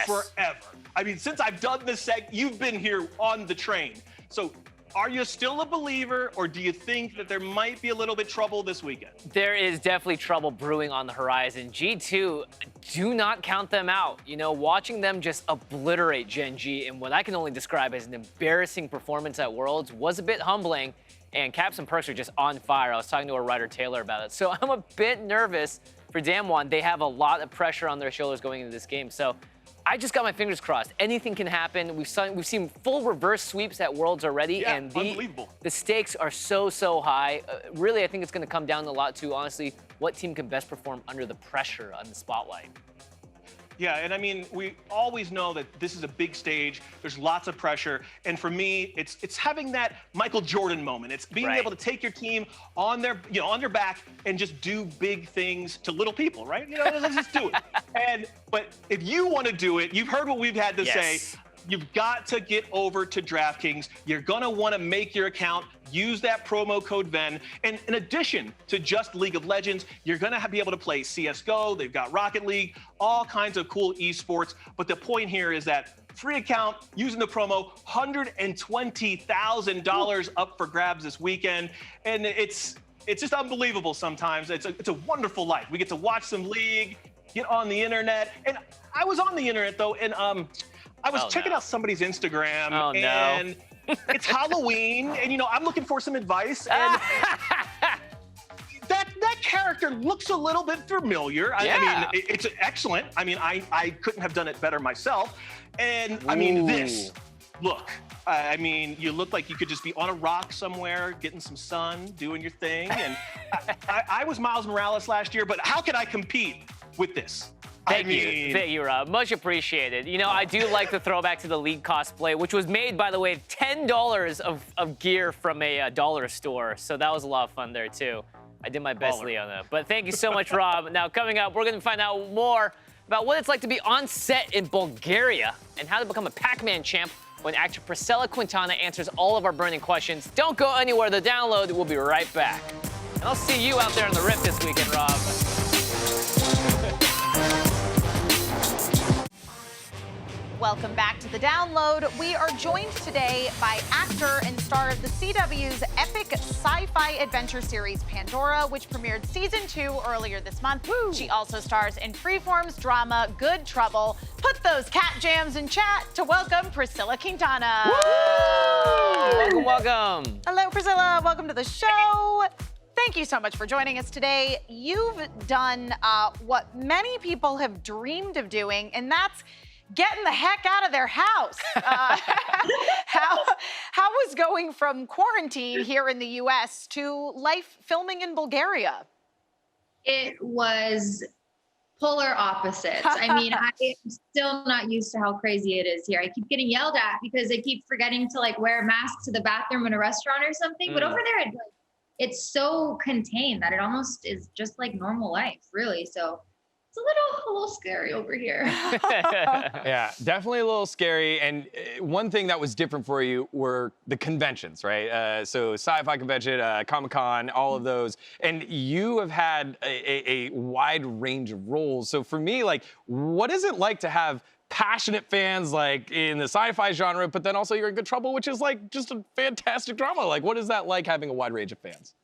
forever. I mean, since I've done this you've been here on the train. So are you still a believer, or do you think that there might be a little bit trouble this weekend? There is definitely trouble brewing on the horizon. G2, do not count them out. You know, watching them just obliterate Gen G in what I can only describe as an embarrassing performance at Worlds was a bit humbling, and Caps and Perks are just on fire. I was talking to our writer Taylor about it. So I'm a bit nervous for Damwon. They have a lot of pressure on their shoulders going into this game. So I just got my fingers crossed. Anything can happen. We've seen full reverse sweeps at Worlds already, and the stakes are so high. Really, I think it's going to come down a lot to, honestly, what team can best perform under the pressure on the spotlight. Yeah, and I mean, we always know that this is a big stage. There's lots of pressure, and for me, it's having that Michael Jordan moment. It's being able to take your team on their, on their back and just do big things to little people, right? You know, let's just do it. But if you want to do it, you've heard what we've had to say. You've got to get over to DraftKings. You're going to want to make your account, use that promo code VENN. And in addition to just League of Legends, you're going to be able to play CSGO. They've got Rocket League, all kinds of cool esports. But the point here is that free account using the promo, $120,000 up for grabs this weekend. And it's just unbelievable sometimes. It's a wonderful life. We get to watch some League, get on the internet. And I was on the internet, though, and I was checking out somebody's Instagram, and it's Halloween, and I'm looking for some advice, and that character looks a little bit familiar. I mean, it's excellent. I mean, I couldn't have done it better myself, and I mean, this look. I mean, you look like you could just be on a rock somewhere, getting some sun, doing your thing, and I was Miles Morales last year, but how can I compete with this? Thank you, Rob. Much appreciated. I do like the throwback to the League cosplay, which was made, by the way, $10 of gear from a dollar store. So that was a lot of fun there, too. I did my best, Lee, on that. But thank you so much, Rob. Now, coming up, we're going to find out more about what it's like to be on set in Bulgaria and how to become a Pac-Man champ when actor Priscilla Quintana answers all of our burning questions. Don't go anywhere. The download. We'll be right back. And I'll see you out there on the Rift this weekend, Rob. welcome back to The Download. We are joined today by actor and star of the CW's epic sci-fi adventure series Pandora, which premiered season 2 earlier this month. Woo. She also stars in Freeform's drama Good Trouble. Put those cat jams in chat to welcome Priscilla Quintana. Welcome, welcome. Hello, Priscilla. Welcome to the show. Thank you so much for joining us today. You've done what many people have dreamed of doing, and that's getting the heck out of their house. How was going from quarantine here in the U.S. to life filming in Bulgaria? It was polar opposites. I mean, I'm still not used to how crazy it is here. I keep getting yelled at because I keep forgetting to like wear a mask to the bathroom in a restaurant or something. But over there, it's so contained that it almost is just like normal life, really. So it's a little scary over here. Yeah, definitely a little scary. And one thing that was different for you were the conventions, right? So sci-fi convention, Comic-Con, all of those. And you have had a wide range of roles. So for me, like, what is it like to have passionate fans like in the sci-fi genre, but then also you're in Good Trouble, which is like just a fantastic drama. Like, what is that like having a wide range of fans?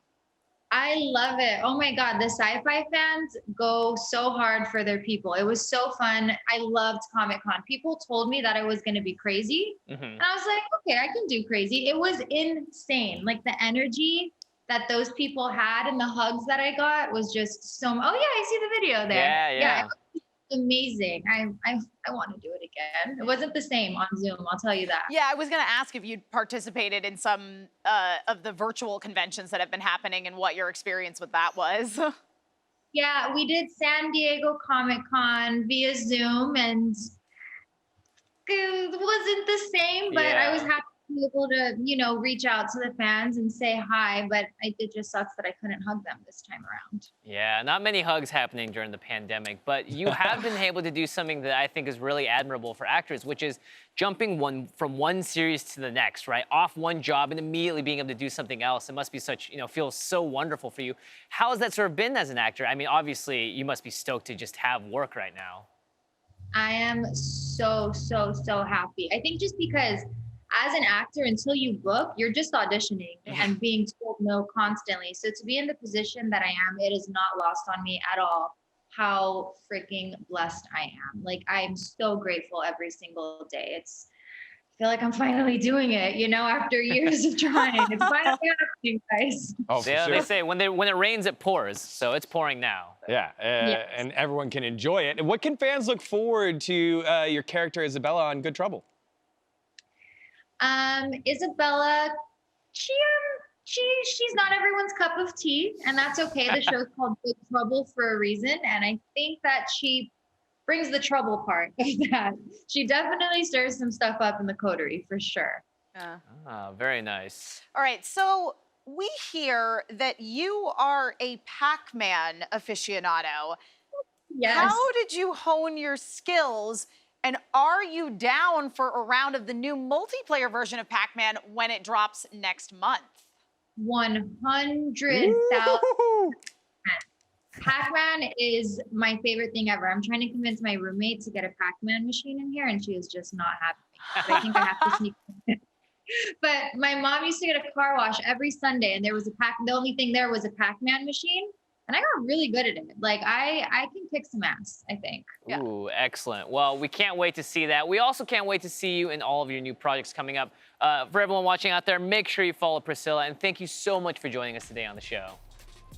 I love it. Oh my God, the sci-fi fans go so hard for their people. It was so fun. I loved Comic-Con. People told me that I was going to be crazy. And I was like, okay, I can do crazy. It was insane. Like the energy that those people had and the hugs that I got was just so, oh yeah, I see the video there. Yeah. Amazing. I want to do it again. It wasn't the same on Zoom, I'll tell you that. Yeah, I was going to ask if you'd participated in some of the virtual conventions that have been happening and what your experience with that was. Yeah, we did San Diego Comic-Con via Zoom, and it wasn't the same, but I was happy to be able to, you know, reach out to the fans and say hi, but it just sucks that I couldn't hug them this time around. Yeah, not many hugs happening during the pandemic, but you have been able to do something that I think is really admirable for actors, which is jumping from one series to the next, right? Off one job and immediately being able to do something else. It must be such, you know, feels so wonderful for you. How has that sort of been as an actor? I mean, obviously, you must be stoked to just have work right now. I am so happy. I think just because as an actor, until you book, you're just auditioning and being told no constantly. So to be in the position that I am, it is not lost on me at all how freaking blessed I am. Like, I'm so grateful every single day. I feel like I'm finally doing it, you know, after years of trying. It's finally happening, guys. Oh, for sure. They say when it rains, it pours. So it's pouring now. Yeah, and everyone can enjoy it. And what can fans look forward to your character Isabella on Good Trouble? Isabella, she's not everyone's cup of tea, and that's okay. The show's called Good Trouble for a reason, and I think that she brings the trouble part of that. She definitely stirs some stuff up in the coterie for sure. Very nice. All right, so we hear that you are a Pac-Man aficionado. Yes. How did you hone your skills? And are you down for a round of the new multiplayer version of Pac-Man when it drops next month? 100,000%. Pac-Man is my favorite thing ever. I'm trying to convince my roommate to get a Pac-Man machine in here, and she is just not happy. I think I have to sneak in. But my mom used to get a car wash every Sunday, and there was the only thing there was a Pac-Man machine. And I got really good at it. Like, I can kick some ass, I think. Yeah. Ooh, excellent. Well, we can't wait to see that. We also can't wait to see you in all of your new projects coming up. For everyone watching out there, make sure you follow Priscilla. And thank you so much for joining us today on the show.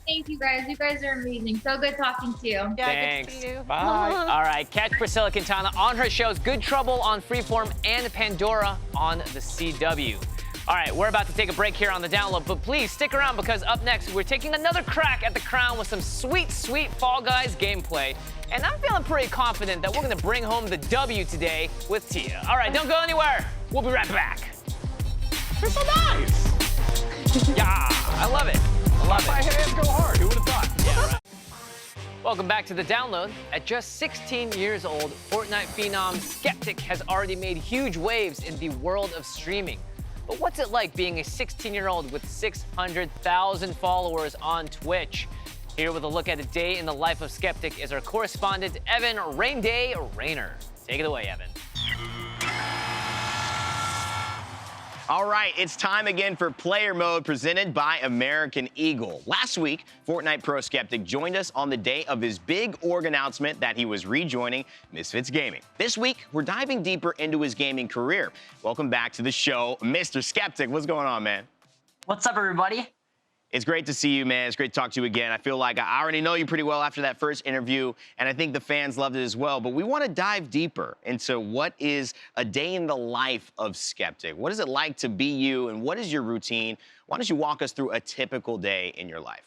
Thank you, guys. You guys are amazing. So good talking to you. Yeah, thanks. good to see you. Bye. All right, catch Priscilla Quintana on her shows Good Trouble on Freeform and Pandora on the CW. All right, we're about to take a break here on The Download, but please stick around because up next, we're taking another crack at the crown with some sweet Fall Guys gameplay. And I'm feeling pretty confident that we're gonna bring home the W today with Tehya. All right, don't go anywhere. We'll be right back. You're so nice. Yeah, I love it. I love My it. hands go hard. Who would have thought? Yeah, right. Welcome back to The Download. At just 16 years old, Fortnite phenom Skeptic has already made huge waves in the world of streaming. But what's it like being a 16-year-old with 600,000 followers on Twitch? Here with a look at a day in the life of Skeptic is our correspondent, Evan Rainday Rainer. Take it away, Evan. All right, it's time again for Player Mode presented by American Eagle. Last week, Fortnite Pro Skeptic joined us on the day of his big org announcement that he was rejoining Misfits Gaming. This week, we're diving deeper into his gaming career. Welcome back to the show, Mr. Skeptic. What's going on, man? What's up, everybody? It's great to see you, man. It's great to talk to you again. I feel like I already know you pretty well after that first interview, and I think the fans loved it as well. But we want to dive deeper into what is a day in the life of Skeptic. What is it like to be you, and what is your routine? Why don't you walk us through a typical day in your life?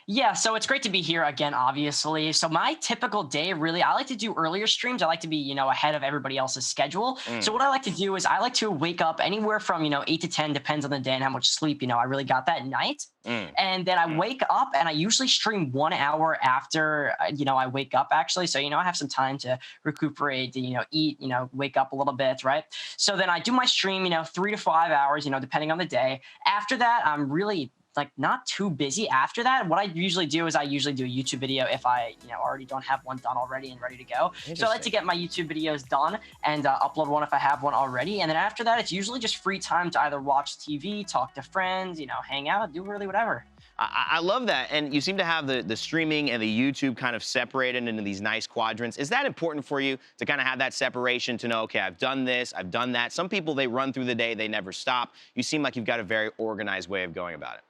Yeah, so it's great to be here again, obviously. So my typical day, really, I like to do earlier streams. I like to be, ahead of everybody else's schedule. So what I like to do is I like to wake up anywhere from, 8 to 10, depends on the day and how much sleep, I really got that night. And then I wake up and I usually stream 1 hour after, I wake up actually. So, I have some time to recuperate, eat, wake up a little bit, right? So then I do my stream, 3 to 5 hours, depending on the day. After that, I'm really not too busy after that. What I usually do is I usually do a YouTube video if I, already don't have one done already and ready to go. So I like to get my YouTube videos done and upload one if I have one already. And then after that, it's usually just free time to either watch TV, talk to friends, hang out, do really whatever. I love that. And you seem to have the streaming and the YouTube kind of separated into these nice quadrants. Is that important for you to kind of have that separation to know, okay, I've done this, I've done that? Some people, they run through the day, they never stop. You seem like you've got a very organized way of going about it.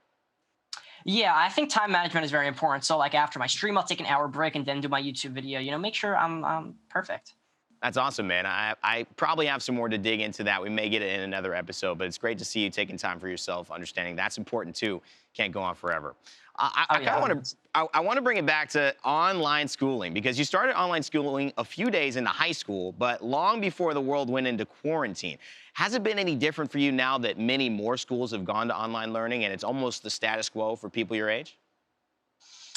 Yeah, I think time management is very important. So after my stream, I'll take an hour break and then do my YouTube video, make sure I'm perfect. That's awesome, man. I probably have some more to dig into that. We may get it in another episode, but it's great to see you taking time for yourself, understanding that's important too. Can't go on forever. I want to bring it back to online schooling, because you started online schooling a few days into high school, but long before the world went into quarantine. Has it been any different for you now that many more schools have gone to online learning and it's almost the status quo for people your age?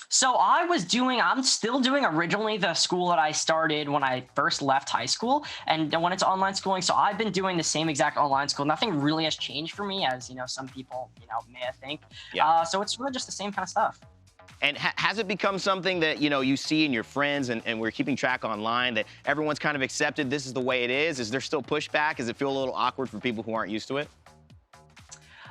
So I'm still doing originally the school that I started when I first left high school, and when it's online schooling. So I've been doing the same exact online school. Nothing really has changed for me, as some people may think. Yeah. So it's really just the same kind of stuff. And has it become something that, you see in your friends and we're keeping track online, that everyone's kind of accepted this is the way it is? Is there still pushback? Does it feel a little awkward for people who aren't used to it?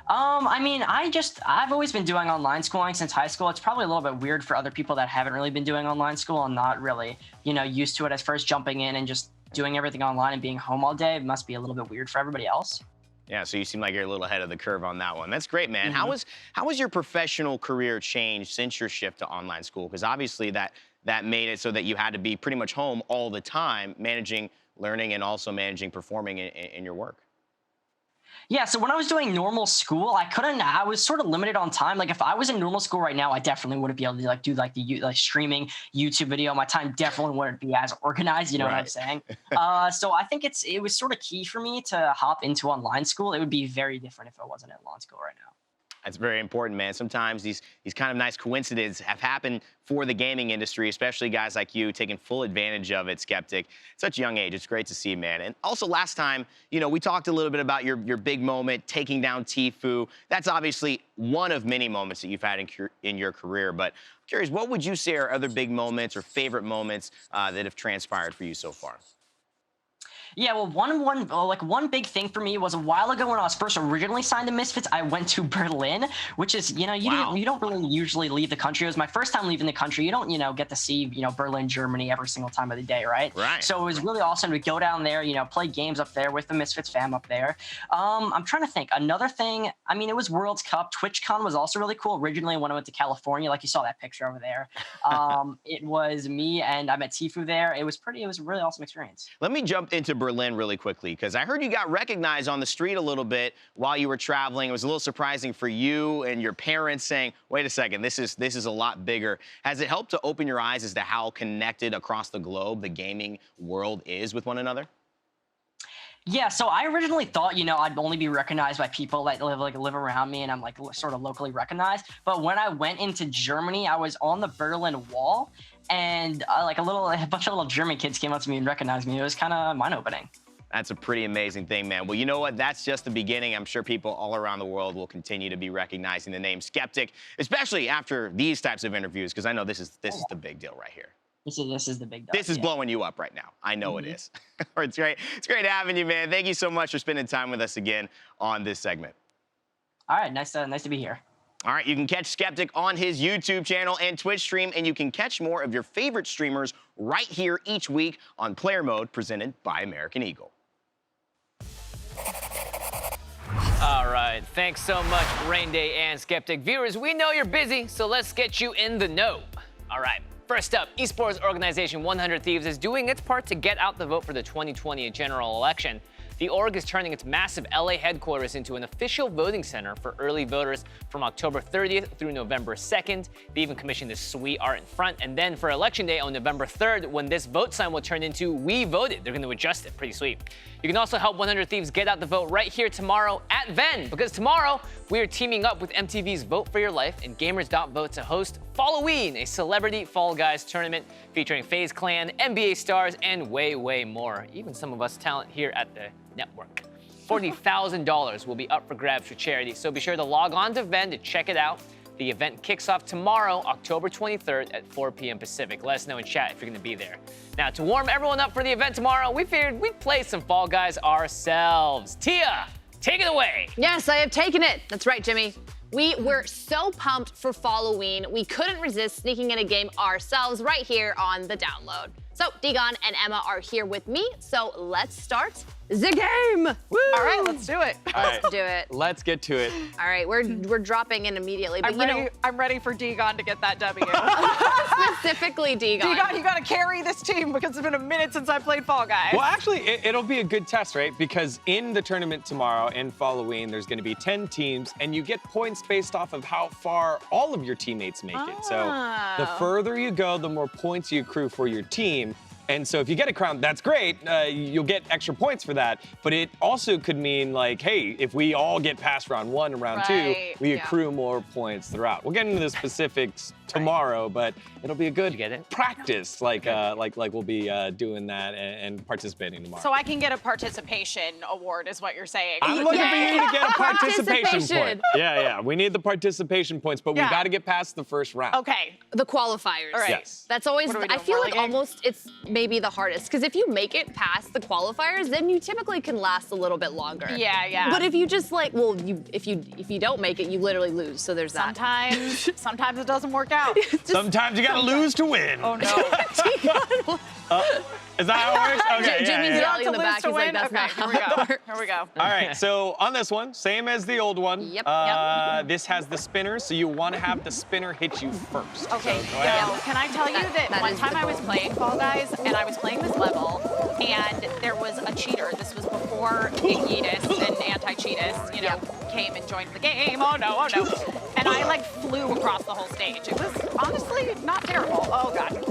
I've always been doing online schooling since high school. It's probably a little bit weird for other people that haven't really been doing online school and not really, used to it as first jumping in and just doing everything online and being home all day. It must be a little bit weird for everybody else. Yeah, so you seem like you're a little ahead of the curve on that one. That's great, man. How has your professional career changed since your shift to online school? Because obviously that made it so that you had to be pretty much home all the time, managing learning and also managing performing in your work. Yeah, so when I was doing normal school, I was sort of limited on time. If I was in normal school right now, I definitely wouldn't be able to do the streaming YouTube video. My time definitely wouldn't be as organized, you know what I'm saying? So I think it was sort of key for me to hop into online school. It would be very different if I wasn't in online school right now. That's very important, man. Sometimes these kind of nice coincidences have happened for the gaming industry, especially guys like you taking full advantage of it, Skeptic. At such a young age, it's great to see, man. And also last time, we talked a little bit about your big moment, taking down Tfue. That's obviously one of many moments that you've had in your career. But I'm curious, what would you say are other big moments or favorite moments that have transpired for you so far? Yeah, well, one big thing for me was a while ago when I was first originally signed to Misfits, I went to Berlin, which is, you don't really usually leave the country. It was my first time leaving the country. You don't, get to see, Berlin, Germany every single time of the day, right? Right. So it was really awesome to go down there, play games up there with the Misfits fam up there. I'm trying to think. Another thing, it was World's Cup. TwitchCon was also really cool. Originally, when I went to California, like you saw that picture over there, it was me and I met Tfue there. It was a really awesome experience. Let me jump into Berlin really quickly, because I heard you got recognized on the street a little bit while you were traveling. It was a little surprising for you and your parents saying, wait a second, this is a lot bigger. Has it helped to open your eyes as to how connected across the globe the gaming world is with one another? Yeah, so I originally thought, I'd only be recognized by people that live around me and I'm sort of locally recognized. But when I went into Germany, I was on the Berlin Wall and a bunch of little German kids came up to me and recognized me. It was kind of mind-opening. That's a pretty amazing thing, man. Well, you know what? That's just the beginning. I'm sure people all around the world will continue to be recognizing the name Skeptic, especially after these types of interviews, because I know this is the big deal right here. This is the big dog. This is blowing you up right now. I know it is. It's great. It's great having you, man. Thank you so much for spending time with us again on this segment. All right, nice to be here. All right, you can catch Skeptic on his YouTube channel and Twitch stream, and you can catch more of your favorite streamers right here each week on Player Mode, presented by American Eagle. All right, thanks so much, Rain Day and Skeptic. Viewers, we know you're busy, so let's get you in the know. All right, first up, esports organization 100 Thieves is doing its part to get out the vote for the 2020 general election. The org is turning its massive LA headquarters into an official voting center for early voters from October 30th through November 2nd. They even commissioned this sweet art in front. And then for Election Day on November 3rd, when this vote sign will turn into We Voted. They're going to adjust it. Pretty sweet. You can also help 100 Thieves get out the vote right here tomorrow at VENN, because tomorrow we are teaming up with MTV's Vote for Your Life and Gamers.vote to host Fall-O-Ween, a celebrity Fall Guys tournament featuring FaZe Clan, NBA stars, and way, way more. Even some of us talent here at the network. $40,000 will be up for grabs for charity, so be sure to log on to VENN to check it out. The event kicks off tomorrow, October 23rd at 4 p.m. Pacific. Let us know in chat if you're going to be there. Now, to warm everyone up for the event tomorrow, we figured we'd play some Fall Guys ourselves. Tehya, take it away. Yes, I have taken it. That's right, Jimmy. We were so pumped for Fall-O-Ween, we couldn't resist sneaking in a game ourselves right here on the download. So Dgon and Emma are here with me, so let's start the game. Woo! All right, let's do it. All right, Let's do it. let's get to it. All right, we're dropping in immediately, but I'm ready for Dgon to get that W. specifically Dgon. Dgon, you gotta carry this team because it's been a minute since I played Fall Guys. Well, actually, it'll be a good test, right? Because in the tournament tomorrow in Fall-O-Ween, there's going to be 10 teams, and you get points based off of how far all of your teammates make it. So the further you go, the more points you accrue for your team. And so if you get a crown, that's great. You'll get extra points for that. But it also could mean, like, hey, if we all get past round 1 and round 2, we accrue more points throughout. We'll get into the specifics tomorrow, but it'll be a good practice. Like we'll be doing that and participating tomorrow. So I can get a participation award, is what you're saying. I'm looking for you to get a participation point. Yeah. We need the participation points, but we got to get past the first round. Okay. The qualifiers. All right. Yes. That's always, I feel like almost it's maybe the hardest, because if you make it past the qualifiers, then you typically can last a little bit longer. Yeah. But if you just if you don't make it, you literally lose. So there's that. Sometimes it doesn't work out. Sometimes you got to lose to win. Oh no. Is that how it works? Okay, Jimmy's yelling in the back. He's like, that's not how it works. Here we go. All right, so on this one, same as the old one. Yep. This has the spinner, so you want to have the spinner hit you first. Okay, so go ahead. so can I tell you that one time I was playing Fall Guys, and I was playing this level, and there was a cheater. This was before Yeetus and Anti-Cheatus, came and joined the game. Oh no. And I like flew across the whole stage. It was honestly not terrible. Oh god.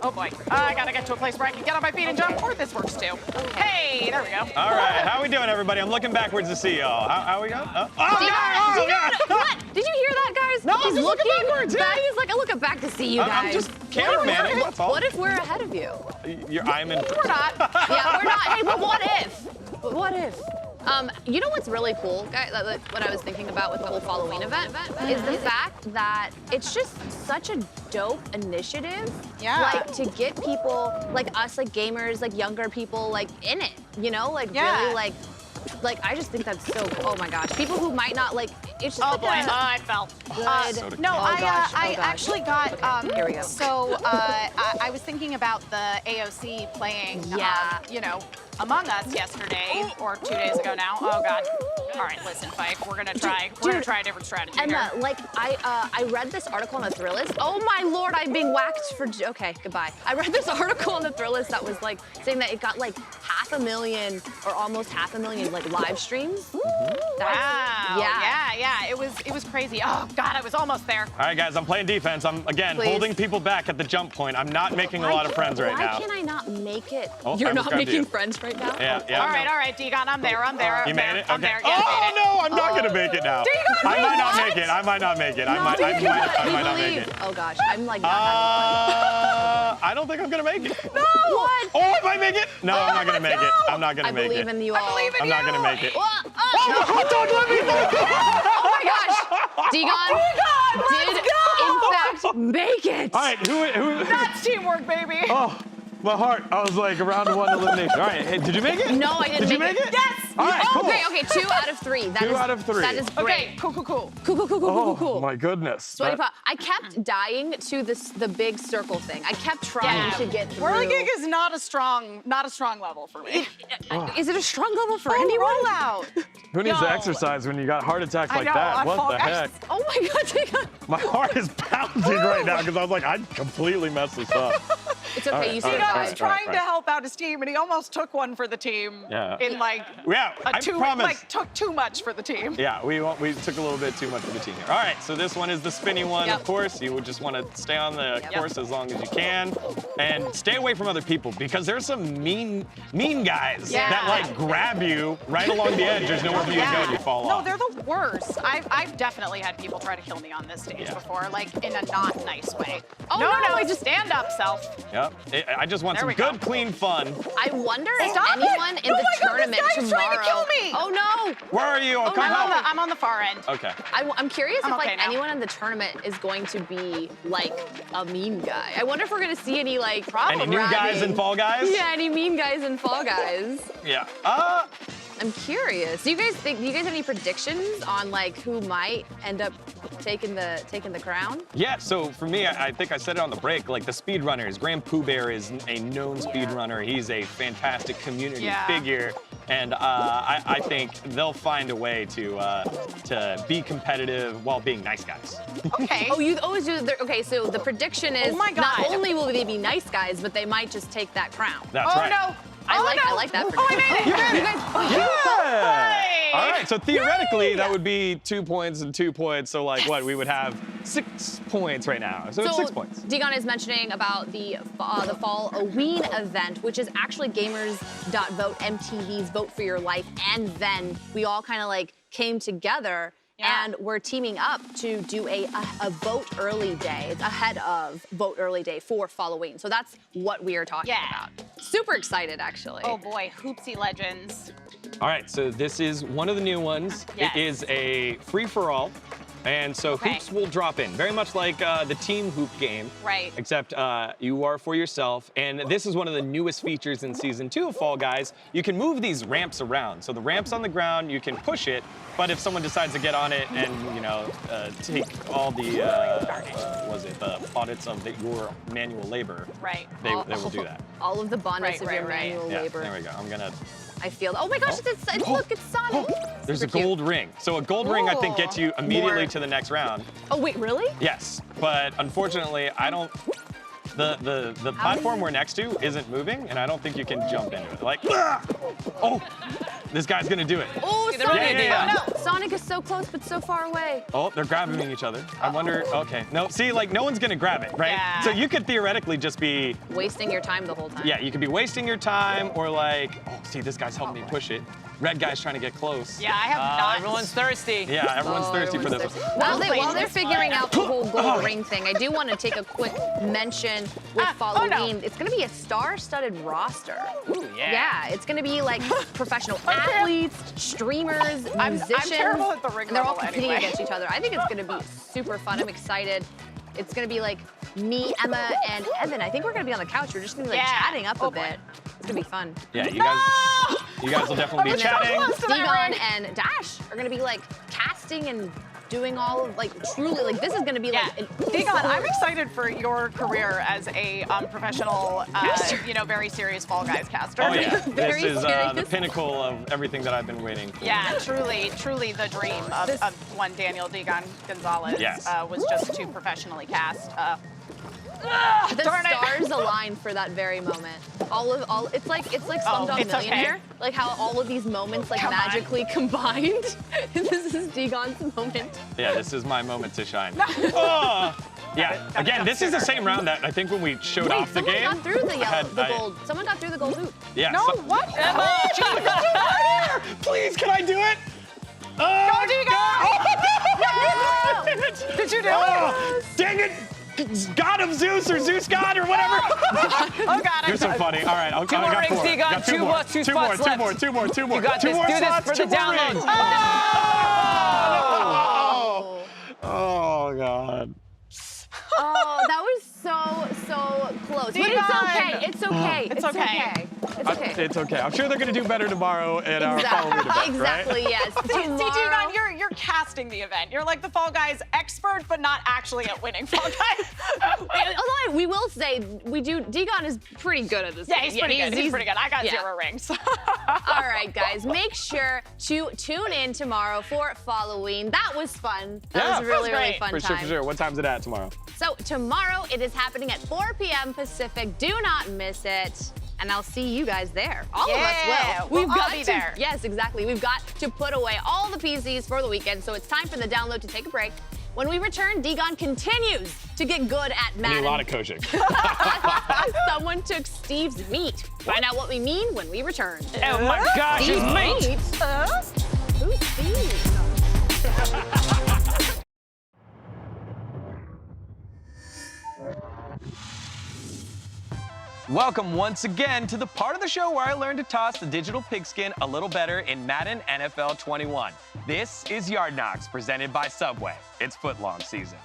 Oh boy. I gotta get to a place where I can get on my feet and jump, or this works too. Hey, there we go. All right, how we doing, everybody? I'm looking backwards to see y'all. How we going? Oh, What? Did you hear that, guys? No, he's I'm looking backwards. He's like, looking back to see you guys. I'm just cameramanning, that's all. What if we're ahead of you? I'm in. We're not. Yeah, we're not. Hey, but what if? But what if? You know what's really cool, guys, what I was thinking about with the whole Fall-O-Ween event is the fact that it's just such a dope initiative. Yeah. Like, to get people like us, like gamers, like younger people, like in it, really like I just think that's so, oh my gosh. People who might not like, it's just Oh boy, I fell. No, I actually got, here we go. So I was thinking about the AOC playing, Among Us yesterday, or 2 days ago now. Oh God. All right, listen, Fife, we're gonna try a different strategy Emma, here. like I read this article on the Thrillist. Oh my Lord, I'm being whacked for, okay, goodbye. I read this article on the Thrillist that was like saying that it got like 500,000 or almost 500,000 like live streams. Wow. Yeah. It was crazy. Oh God, I was almost there. All right, guys, I'm playing defense. I'm, again, holding people back at the jump point. I'm not making a lot of friends right now. Why can I not make it? Oh, You're not making friends right now? Yeah. All right, Dgon, I'm there. You made it? I'm Okay. there. Yeah, Oh, no, I'm not going to make it now. I might not make it. I might not make it. I might not make it. Oh, gosh. I'm like not having I don't think I'm going to make it. No! What? Oh, if I make it? No, I'm not going to make it. I'm not going to make it. I believe in you all. I'm not going to make it. Oh, don't let me make it. oh my gosh. Dgon did, in fact, make it. All right, who? That's teamwork, baby. Oh, my heart. I was like, round one elimination. All right, hey, did you make it? No, I didn't Did you make it? Yes. All right, cool. Okay, 2 out of 3. That 2 is- out of 3. That is great. Okay, cool. Oh, my goodness. Sweaty pot. I kept dying to the big circle thing. I kept trying to get through. Whirly gig is not a strong level for me. Is it a strong level for Full anyone? rollout. Who needs to Yo. exercise when you got heart attacks like know, that? on What Fall the Guys. heck? Oh my God, Tehya. My heart is pounding right now because I was like, I completely messed this up. It's okay, All right, you all see right, I it. was trying to help out his team, and he almost took one for the team. Yeah. In like Yeah, I promise. like took too much for the team. Yeah, we took a little bit too much for the team here. All right, so this one is the spinny one, Yep. of course. You would just want to stay on the course as long as you can. And stay away from other people because there's some mean guys that like grab you right along the edge. There's nowhere for you to go and you fall No, off. they're the worst. I've definitely had people try to kill me on this stage before, like in a not nice way. Oh, no, no. I just stand up, self. Yep. I just want There some we go. good, clean fun. I wonder if Stop it! anyone in Oh the my God, tournament this guy's tomorrow. trying to kill me! Oh no! Where are you? I'll come help. I'm on the far end. Okay. I'm curious I'm if okay like now. anyone in the tournament is going to be like a mean guy. I wonder if we're gonna see any like Any new guys and Fall Guys? Yeah, any mean guys and Fall Guys. Yeah. I'm curious. Do you guys have any predictions on like who might end up taking the crown? Yeah, so for me, I think I said it on the break, like the speedrunners. Graham Pooh Bear is a known speedrunner. He's a fantastic community figure. And I think they'll find a way to be competitive while being nice guys. Okay. Oh, you always do. Okay, so the prediction is Oh my God. not only will they be nice guys, but they might just take that crown. That's right. No. I like that prediction. Oh, I made it. You guys, Yeah. All right, so theoretically, that would be 2 points and 2 points. So like what? We would have 6 points right now. So it's 6 points. Dgon is mentioning about the Fall-O-Ween event, which is actually Gamers.Vote, MTV's Vote for Your Life, and VENN. We all kind of like came together. Yeah. And we're teaming up to do a vote early day. It's ahead of vote early day for Fall-O-Ween. So that's what we are talking about. Super excited, actually. Oh boy, Hoopsie Legends. All right, so this is one of the new ones. Yes. It is a free-for-all. And so hoops will drop in, very much like the team hoop game. Right. Except you are for yourself. And this is one of the newest features in Season 2 of Fall Guys. You can move these ramps around. So the ramp's on the ground, you can push it, but if someone decides to get on it and, you know, take all the, the audits of your manual labor, they will do that. All of the bonus of your manual Yeah, labor. there we go. I'm gonna... I feel, oh my gosh, look, it's Sonic. There's a gold ring. So a gold ring, I think, gets you immediately to the next round. Oh, wait, really? Yes, but unfortunately, I don't... The platform we're next to isn't moving, and I don't think you can jump into it. Like, oh, this guy's gonna do it. Oh, Sonic! Yeah. No, Sonic is so close, but so far away. Oh, they're grabbing each other. I wonder, okay. No, see, like, no one's gonna grab it, right? Yeah. So you could theoretically just be... Wasting your time the whole time. Yeah, you could be wasting your time, or like, oh, see, this guy's helping me push it. Red guy's trying to get close. Yeah, I have not. Everyone's thirsty. Yeah, everyone's thirsty for this one. While they're figuring out the whole gold ring thing, I do want to take a quick mention with Fall-O-Ween. It's going to be a star-studded roster. Ooh, yeah. Yeah, it's going to be like professional athletes, streamers, musicians. I'm terrible at the ring and they're all level competing anyway. against each other. I think it's going to be super fun. I'm excited. It's going to be like me, Emma, and Evan. I think we're going to be on the couch. We're just going to be like chatting up a bit. It's going to be fun. Yeah, you guys will definitely be chatting. Dgon and Dash are going to be like casting and doing all of like truly like this is going to be like an Dgon, I'm excited for your career as a professional, you know, very serious Fall Guys caster. Oh yeah, Very this is the serious. pinnacle of everything that I've been waiting for. Yeah, truly the dream of one Daniel Dgon Gonzalez was just to professionally cast. The stars align for that very moment. It's like Slumdog Millionaire. Like how all of these moments like magically combined. This is Dgon's moment. Yeah, this is my moment to shine. Oh! Yeah, again, this is the same round that I think when we showed off the game. Someone got through the gold. Someone got through the gold hoop. Yeah. No, what? Emma! Please, can I do it? Go, Dgon! Did you do it? Dang it! God of Zeus or Zeus God or whatever. Oh God, You're so funny. All right, Two more rings, Dgon. Got two more. Two spots left. Two more. You got Two this. more Do this slots, for two the more download. rings. Oh God. Oh, okay. It's okay. It's okay. It's okay. I'm sure they're going to do better tomorrow at our Fall-O-Ween event, Exactly, right? yes. See, Tomorrow. Dgon, you're casting the event. You're like the Fall Guys expert, but not actually at winning Fall Guys. Although we will say, Dgon is pretty good at this. Yeah, he's pretty good. He's pretty good. I got yeah. 0 rings. All right, guys, make sure to tune in tomorrow for Fall-O-Ween. That was fun. That was really, really fun For time. sure. What time's it at tomorrow? So tomorrow it is happening at 4 p.m. Pacific. Do not miss it. And I'll see you guys there. All of us will. We'll all be there. Yes, exactly. We've got to put away all the PCs for the weekend, so it's time for the download to take a break. When we return, Dgon continues to get good at Madden. I need a lot of coaching. Someone took Steve's meat. Find out what we mean when we return. Oh my gosh, it's meat! Who's Steve? Welcome once again to the part of the show where I learned to toss the digital pigskin a little better in Madden NFL 21. This is Yard Knocks, presented by Subway. It's Footlong season.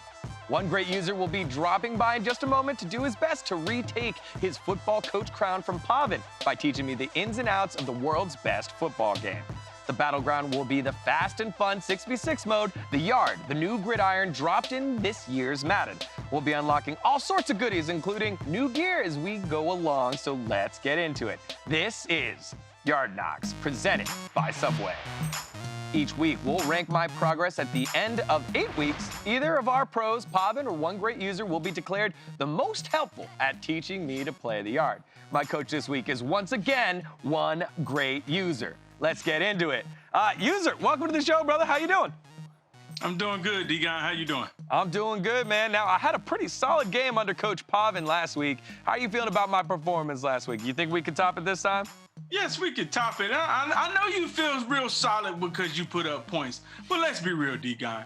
One great user will be dropping by in just a moment to do his best to retake his football coach crown from Pavan by teaching me the ins and outs of the world's best football game. The battleground will be the fast and fun 6v6 mode, the Yard, the new gridiron dropped in this year's Madden. We'll be unlocking all sorts of goodies, including new gear as we go along, so let's get into it. This is Yard Knocks, presented by Subway. Each week, we'll rank my progress at the end of 8 weeks. Either of our pros, Pavan or one great user, will be declared the most helpful at teaching me to play the Yard. My coach this week is once again one great user. Let's get into it. User, welcome to the show, brother. How you doing? I'm doing good, Dgon. How you doing? I'm doing good, man. Now, I had a pretty solid game under Coach Pavan last week. How are you feeling about my performance last week? You think we can top it this time? Yes, we can top it. I know you feel real solid because you put up points, but let's be real, Dgon.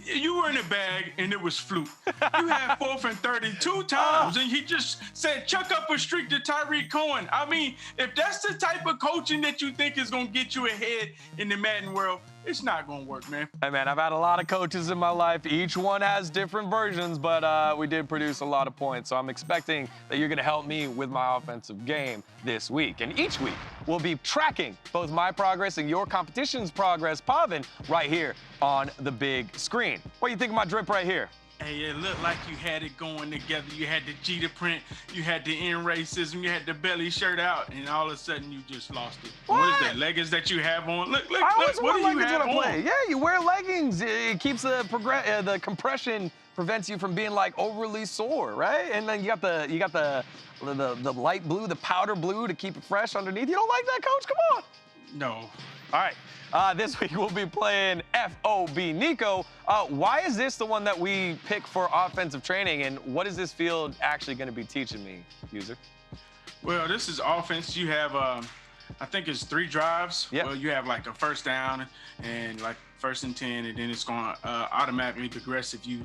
You were in a bag, and it was fluke. You had 4th and 32 times, and he just said, chuck up a streak to Tyreek Cohen. I mean, if that's the type of coaching that you think is going to get you ahead in the Madden world, it's not going to work, man. Hey, man, I've had a lot of coaches in my life. Each one has different versions, but we did produce a lot of points. So I'm expecting that you're going to help me with my offensive game this week. And each week, we'll be tracking both my progress and your competition's progress, Pavan, right here on the big screen. What do you think of my drip right here? Hey, it looked like you had it going together. You had the Jeter print, you had the end racism, you had the belly shirt out, and all of a sudden you just lost it. What is that, leggings that you have on? Look, what do you have on? Yeah, you wear leggings. It keeps the compression, prevents you from being like overly sore, right? And then you got the light blue, the powder blue to keep it fresh underneath. You don't like that, Coach? Come on. No. All right. This week we'll be playing FOB Nico. Why is this the one that we pick for offensive training, and what is this field actually going to be teaching me, user? Well, this is offense. You have, I think it's 3 drives. Yep. Well, you have like a first down and like 1st and 10, and then it's going to automatically progress if you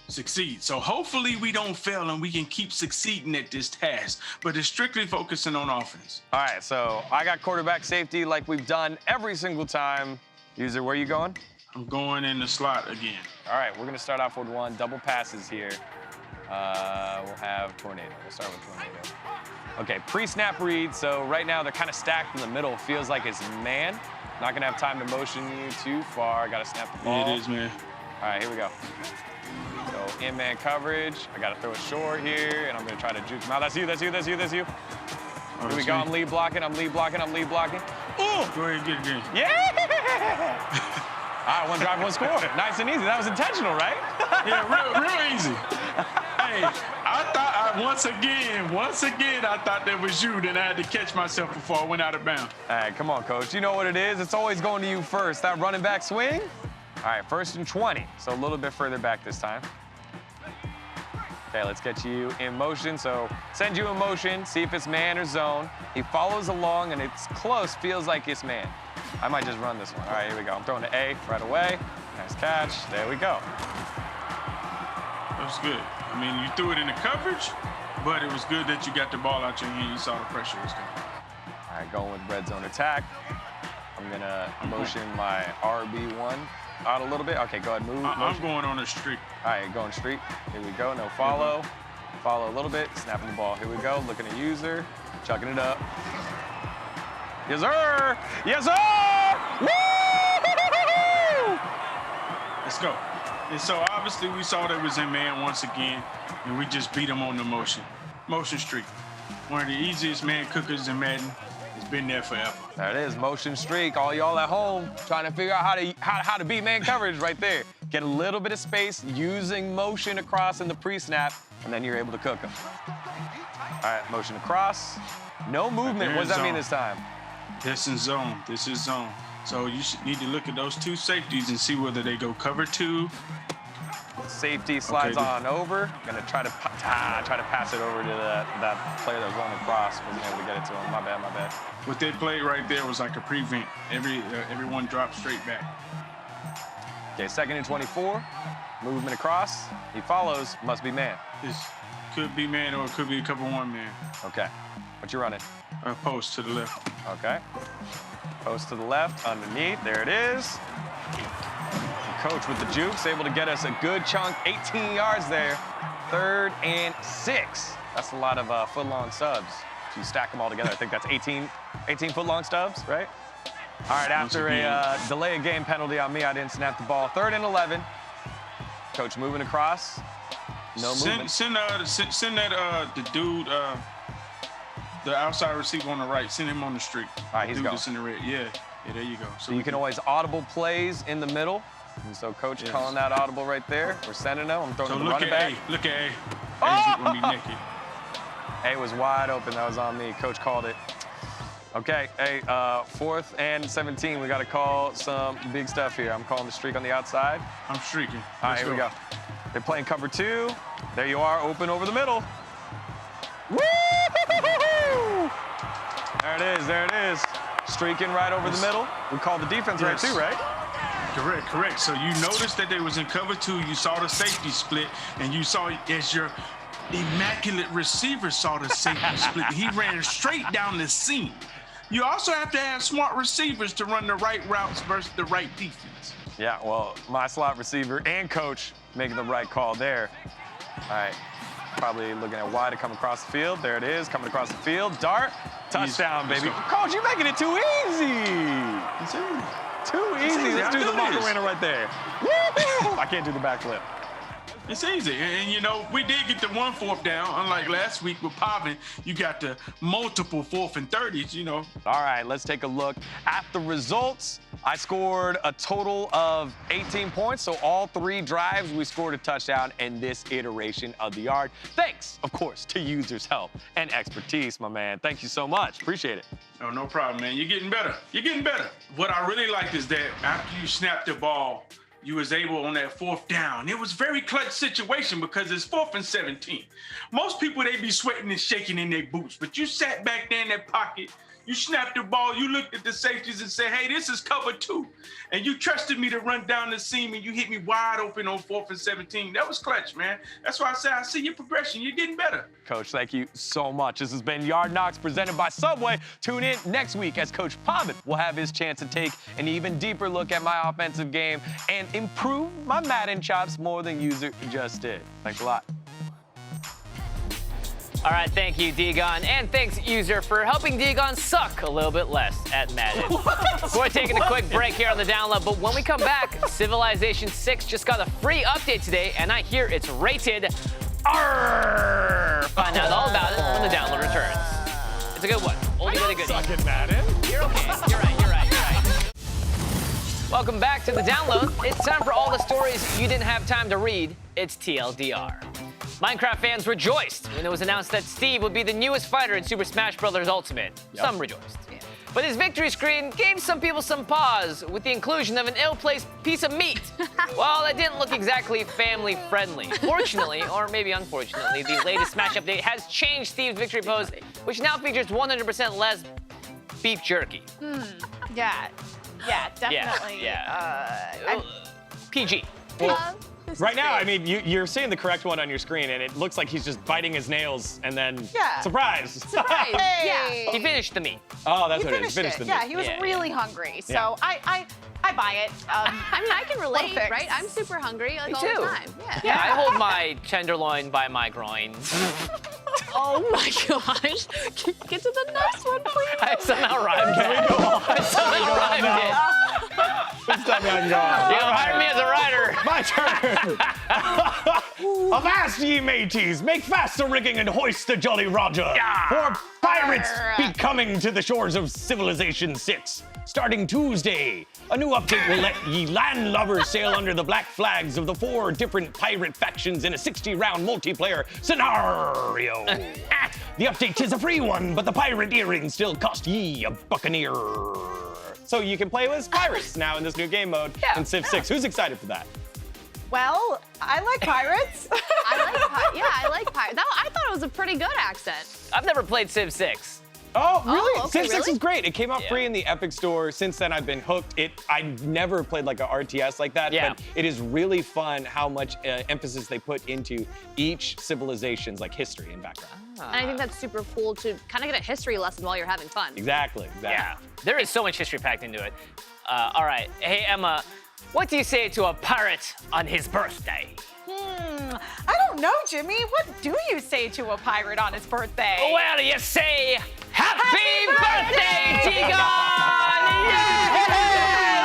succeed. So hopefully we don't fail and we can keep succeeding at this task, but it's strictly focusing on offense. All right, so I got quarterback safety like we've done every single time. User, where are you going? I'm going in the slot again. All right, we're gonna start off with one, double passes here. We'll have Tornado. We'll start with Tornado. Okay, pre-snap read. So right now they're kind of stacked in the middle. Feels like it's man. Not gonna have time to motion you too far. Gotta snap the ball. It is, man. All right, here we go. So in-man coverage. I gotta throw it short here, and I'm gonna try to juke him out. That's you. Oh, Here we go. I'm lead blocking. Ooh! Go ahead and get it in. Yeah! All right, one drive, one score. Nice and easy. That was intentional, right? Yeah, real easy. Hey, I thought once again, I thought that was you. Then I had to catch myself before I went out of bounds. All right, come on, Coach. You know what it is. It's always going to you first. That running back swing. All right, 1st and 20. So a little bit further back this time. Okay, let's get you in motion. So send you in motion, see if it's man or zone. He follows along, and it's close. Feels like it's man. I might just run this one. All right, here we go. I'm throwing to A right away. Nice catch. There we go. That was good. I mean, you threw it in the coverage, but it was good that you got the ball out your hand. You saw the pressure was coming. All right, going with red zone attack. I'm gonna motion my RB1 out a little bit. Okay, go ahead, move. I'm going on a streak. All right, going streak. Here we go, no follow. Follow a little bit, snapping the ball. Here we go, looking at user, chucking it up. Yes, sir! Yes, sir! Woo! Let's go. And so obviously we saw that was in man once again, and we just beat them on the motion streak. One of the easiest man cookers in Madden. It's been there forever. There it is, motion streak. All y'all at home trying to figure out how to beat man coverage right there. Get a little bit of space using motion across in the pre-snap, and then you're able to cook them. All right, motion across. No movement. What does that mean this time? This is zone. This is zone. So you should need to look at those two safeties and see whether they go cover 2. Safety slides on over. Gonna try to pass it over to that player that was on the cross. Wasn't able to get it to him. My bad, my bad. What they played right there was like a prevent. Everyone dropped straight back. Okay, 2nd and 24. Movement across. He follows. Must be man. This could be man or it could be a cover 1 man. Okay. What you running? Post to the left. Okay. Post to the left, underneath. There it is. Coach with the jukes, able to get us a good chunk, 18 yards there. 3rd and 6. That's a lot of foot-long stubs. If you stack them all together, I think that's 18 foot-long stubs, right? All right, after a delay of game penalty on me, I didn't snap the ball. 3rd and 11. Coach moving across. No movement. Send that the dude, the outside receiver on the right. Send him on the street. All right, he's going. In the red. Yeah, there you go. So you can always audible plays in the middle. And so Coach calling that audible right there. We're sending them. I'm throwing the running back. Look at A. Oh! A's gonna be naked. A was wide open. That was on me. Coach called it. Okay, hey, 4th and 17. We got to call some big stuff here. I'm calling the streak on the outside. I'm streaking. All right, here we go. They're playing cover 2. There you are, open over the middle. Woo! There it is, there it is. Streaking right over the middle. We called the defense right too, right? Correct. So you noticed that they was in cover 2. You saw the safety split, and you saw as your immaculate receiver saw the safety split. He ran straight down the seam. You also have to have smart receivers to run the right routes versus the right defense. Yeah, well, my slot receiver and coach making the right call there. All right, probably looking at wide to come across the field. There it is, coming across the field. Dart, touchdown, baby. Coach, you're making it too easy. It's easy. Too easy. Let's do the Macarena right there. Woo! I can't do the backflip. It's easy. And you know, we did get the 1 4th down. Unlike last week with Pavin, you got the multiple 4th and 30s, you know. All right, let's take a look at the results. I scored a total of 18 points, so all 3 drives we scored a touchdown in this iteration of the yard. Thanks, of course, to users' help and expertise, my man. Thank you so much. Appreciate it. Oh, no problem, man. You're getting better. You're getting better. What I really like is that after you snap the ball, you was able on that 4th down. It was a very clutch situation because it's 4th and 17. Most people, they be sweating and shaking in their boots, but you sat back there in that pocket, you snapped the ball, you looked at the safeties and said, hey, this is cover 2. And you trusted me to run down the seam and you hit me wide open on 4th and 17. That was clutch, man. That's why I say I see your progression. You're getting better. Coach, thank you so much. This has been Yard Knocks presented by Subway. Tune in next week as Coach Pavin will have his chance to take an even deeper look at my offensive game and improve my Madden chops more than User just did. Thanks a lot. All right, thank you, Dgon, and thanks, User, for helping Dgon suck a little bit less at Madden. We're taking a quick break here on the download, but when we come back, Civilization 6 just got a free update today, and I hear it's rated R. Find out all about it when the download returns. It's a good one. Oldie but a goodie. Suck at Madden. You're okay. You're right. Welcome back to the download. It's time for all the stories you didn't have time to read. It's TLDR. Minecraft fans rejoiced when it was announced that Steve would be the newest fighter in Super Smash Bros. Ultimate. Yep. Some rejoiced. Yeah. But his victory screen gave some people some pause with the inclusion of an ill-placed piece of meat. Well, that didn't look exactly family-friendly. Fortunately, or maybe unfortunately, the latest Smash update has changed Steve's victory pose, which now features 100% less beef jerky. Yeah, definitely. Yeah. PG. Well, right now, I mean, you're seeing the correct one on your screen, and it looks like he's just biting his nails, and then surprise! Surprise! Hey. Yeah, he finished the meat. Oh, that's what it is. Finished the meat. Yeah, he was really hungry. So I I buy it. I mean, I can relate, fix. right? I'm super hungry like Me all too. the time. Yeah, I hold my tenderloin by my groin. Oh my gosh. Get to the next one, please. I somehow rhymed it. I somehow rhymed it. Stop me, I can go You on. hired me as a writer. My turn. Avast, ye mateys, make fast the rigging and hoist the Jolly Roger. For pirates be coming to the shores of Civilization 6. Starting Tuesday, a new update will let ye land lovers sail under the black flags of the 4 different pirate factions in a 60-round multiplayer scenario. The update is a free one, but the pirate earrings still cost ye a buccaneer. So you can play as pirates now in this new game mode in Civ 6. Who's excited for that? Well, I like pirates. I like pirates. I thought it was a pretty good accent. I've never played Civ 6. Oh, really? okay, Civ 6 really? is great. It came out free in the Epic Store. Since then, I've been hooked. I never played like a RTS like that, but it is really fun how much emphasis they put into each civilization's like history and background. And I think that's super cool to kind of get a history lesson while you're having fun. Exactly. Yeah, there is so much history packed into it. All right, hey Emma, what do you say to a pirate on his birthday? I don't know, Jimmy. What do you say to a pirate on his birthday? Well, you say, Happy birthday, Dgon! Yeah!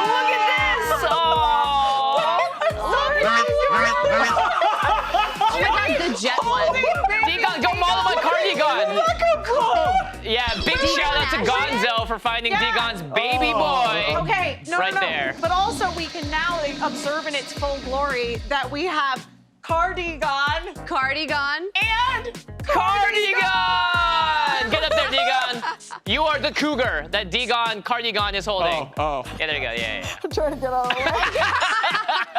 Look at this! Oh my god, the jet one. Dgon, go model my cardigan! Yeah, big shout out to Gonzo for finding Dgon's baby boy. Okay, no, right no, no. there. But also, we can now observe in its full glory that we have cardigan and Cardigan! Get up there, Dgon. You are the cougar that Cardigan is holding. Oh. Yeah, there you go. Yeah. I'm trying to get out of the way.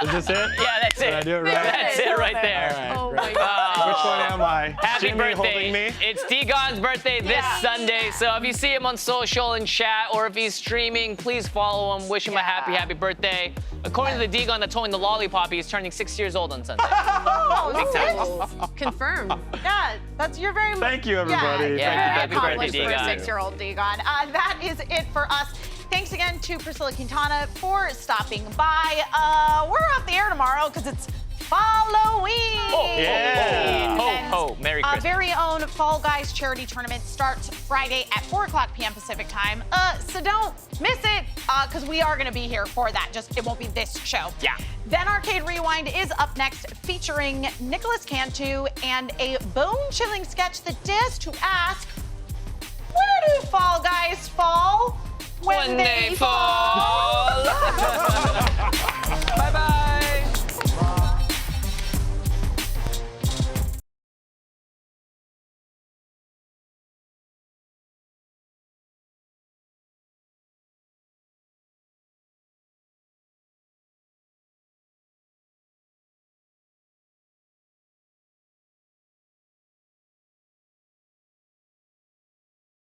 Is this it? Yeah, that's it. Did I do it right? That's it right there. All right, Oh great. my god. Which one am I? Happy Jimmy birthday. holding me? It's Dgon's birthday this Sunday, so if you see him on social and chat, or if he's streaming, please follow him, wish him a happy birthday. According to the Dgon that's holding the lollipop, he's turning 6 years old on Sunday. Confirmed. Yeah, you're very much. Thank you, everybody. Yeah, Thank you. happy birthday, For a Dgon. 6-year-old Dgon. That is it for us. Thanks again to Priscilla Quintana for stopping by. We're off the air tomorrow because it's Fall-O-Ween. Ho, Merry Christmas. Our very own Fall Guys charity tournament starts Friday at 4:00 p.m. Pacific time. So don't miss it because we are going to be here for that. Just it won't be this show. Yeah. Then Arcade Rewind is up next, featuring Nicholas Cantu and a bone-chilling sketch that dares to ask, where do Fall Guys fall when they fall?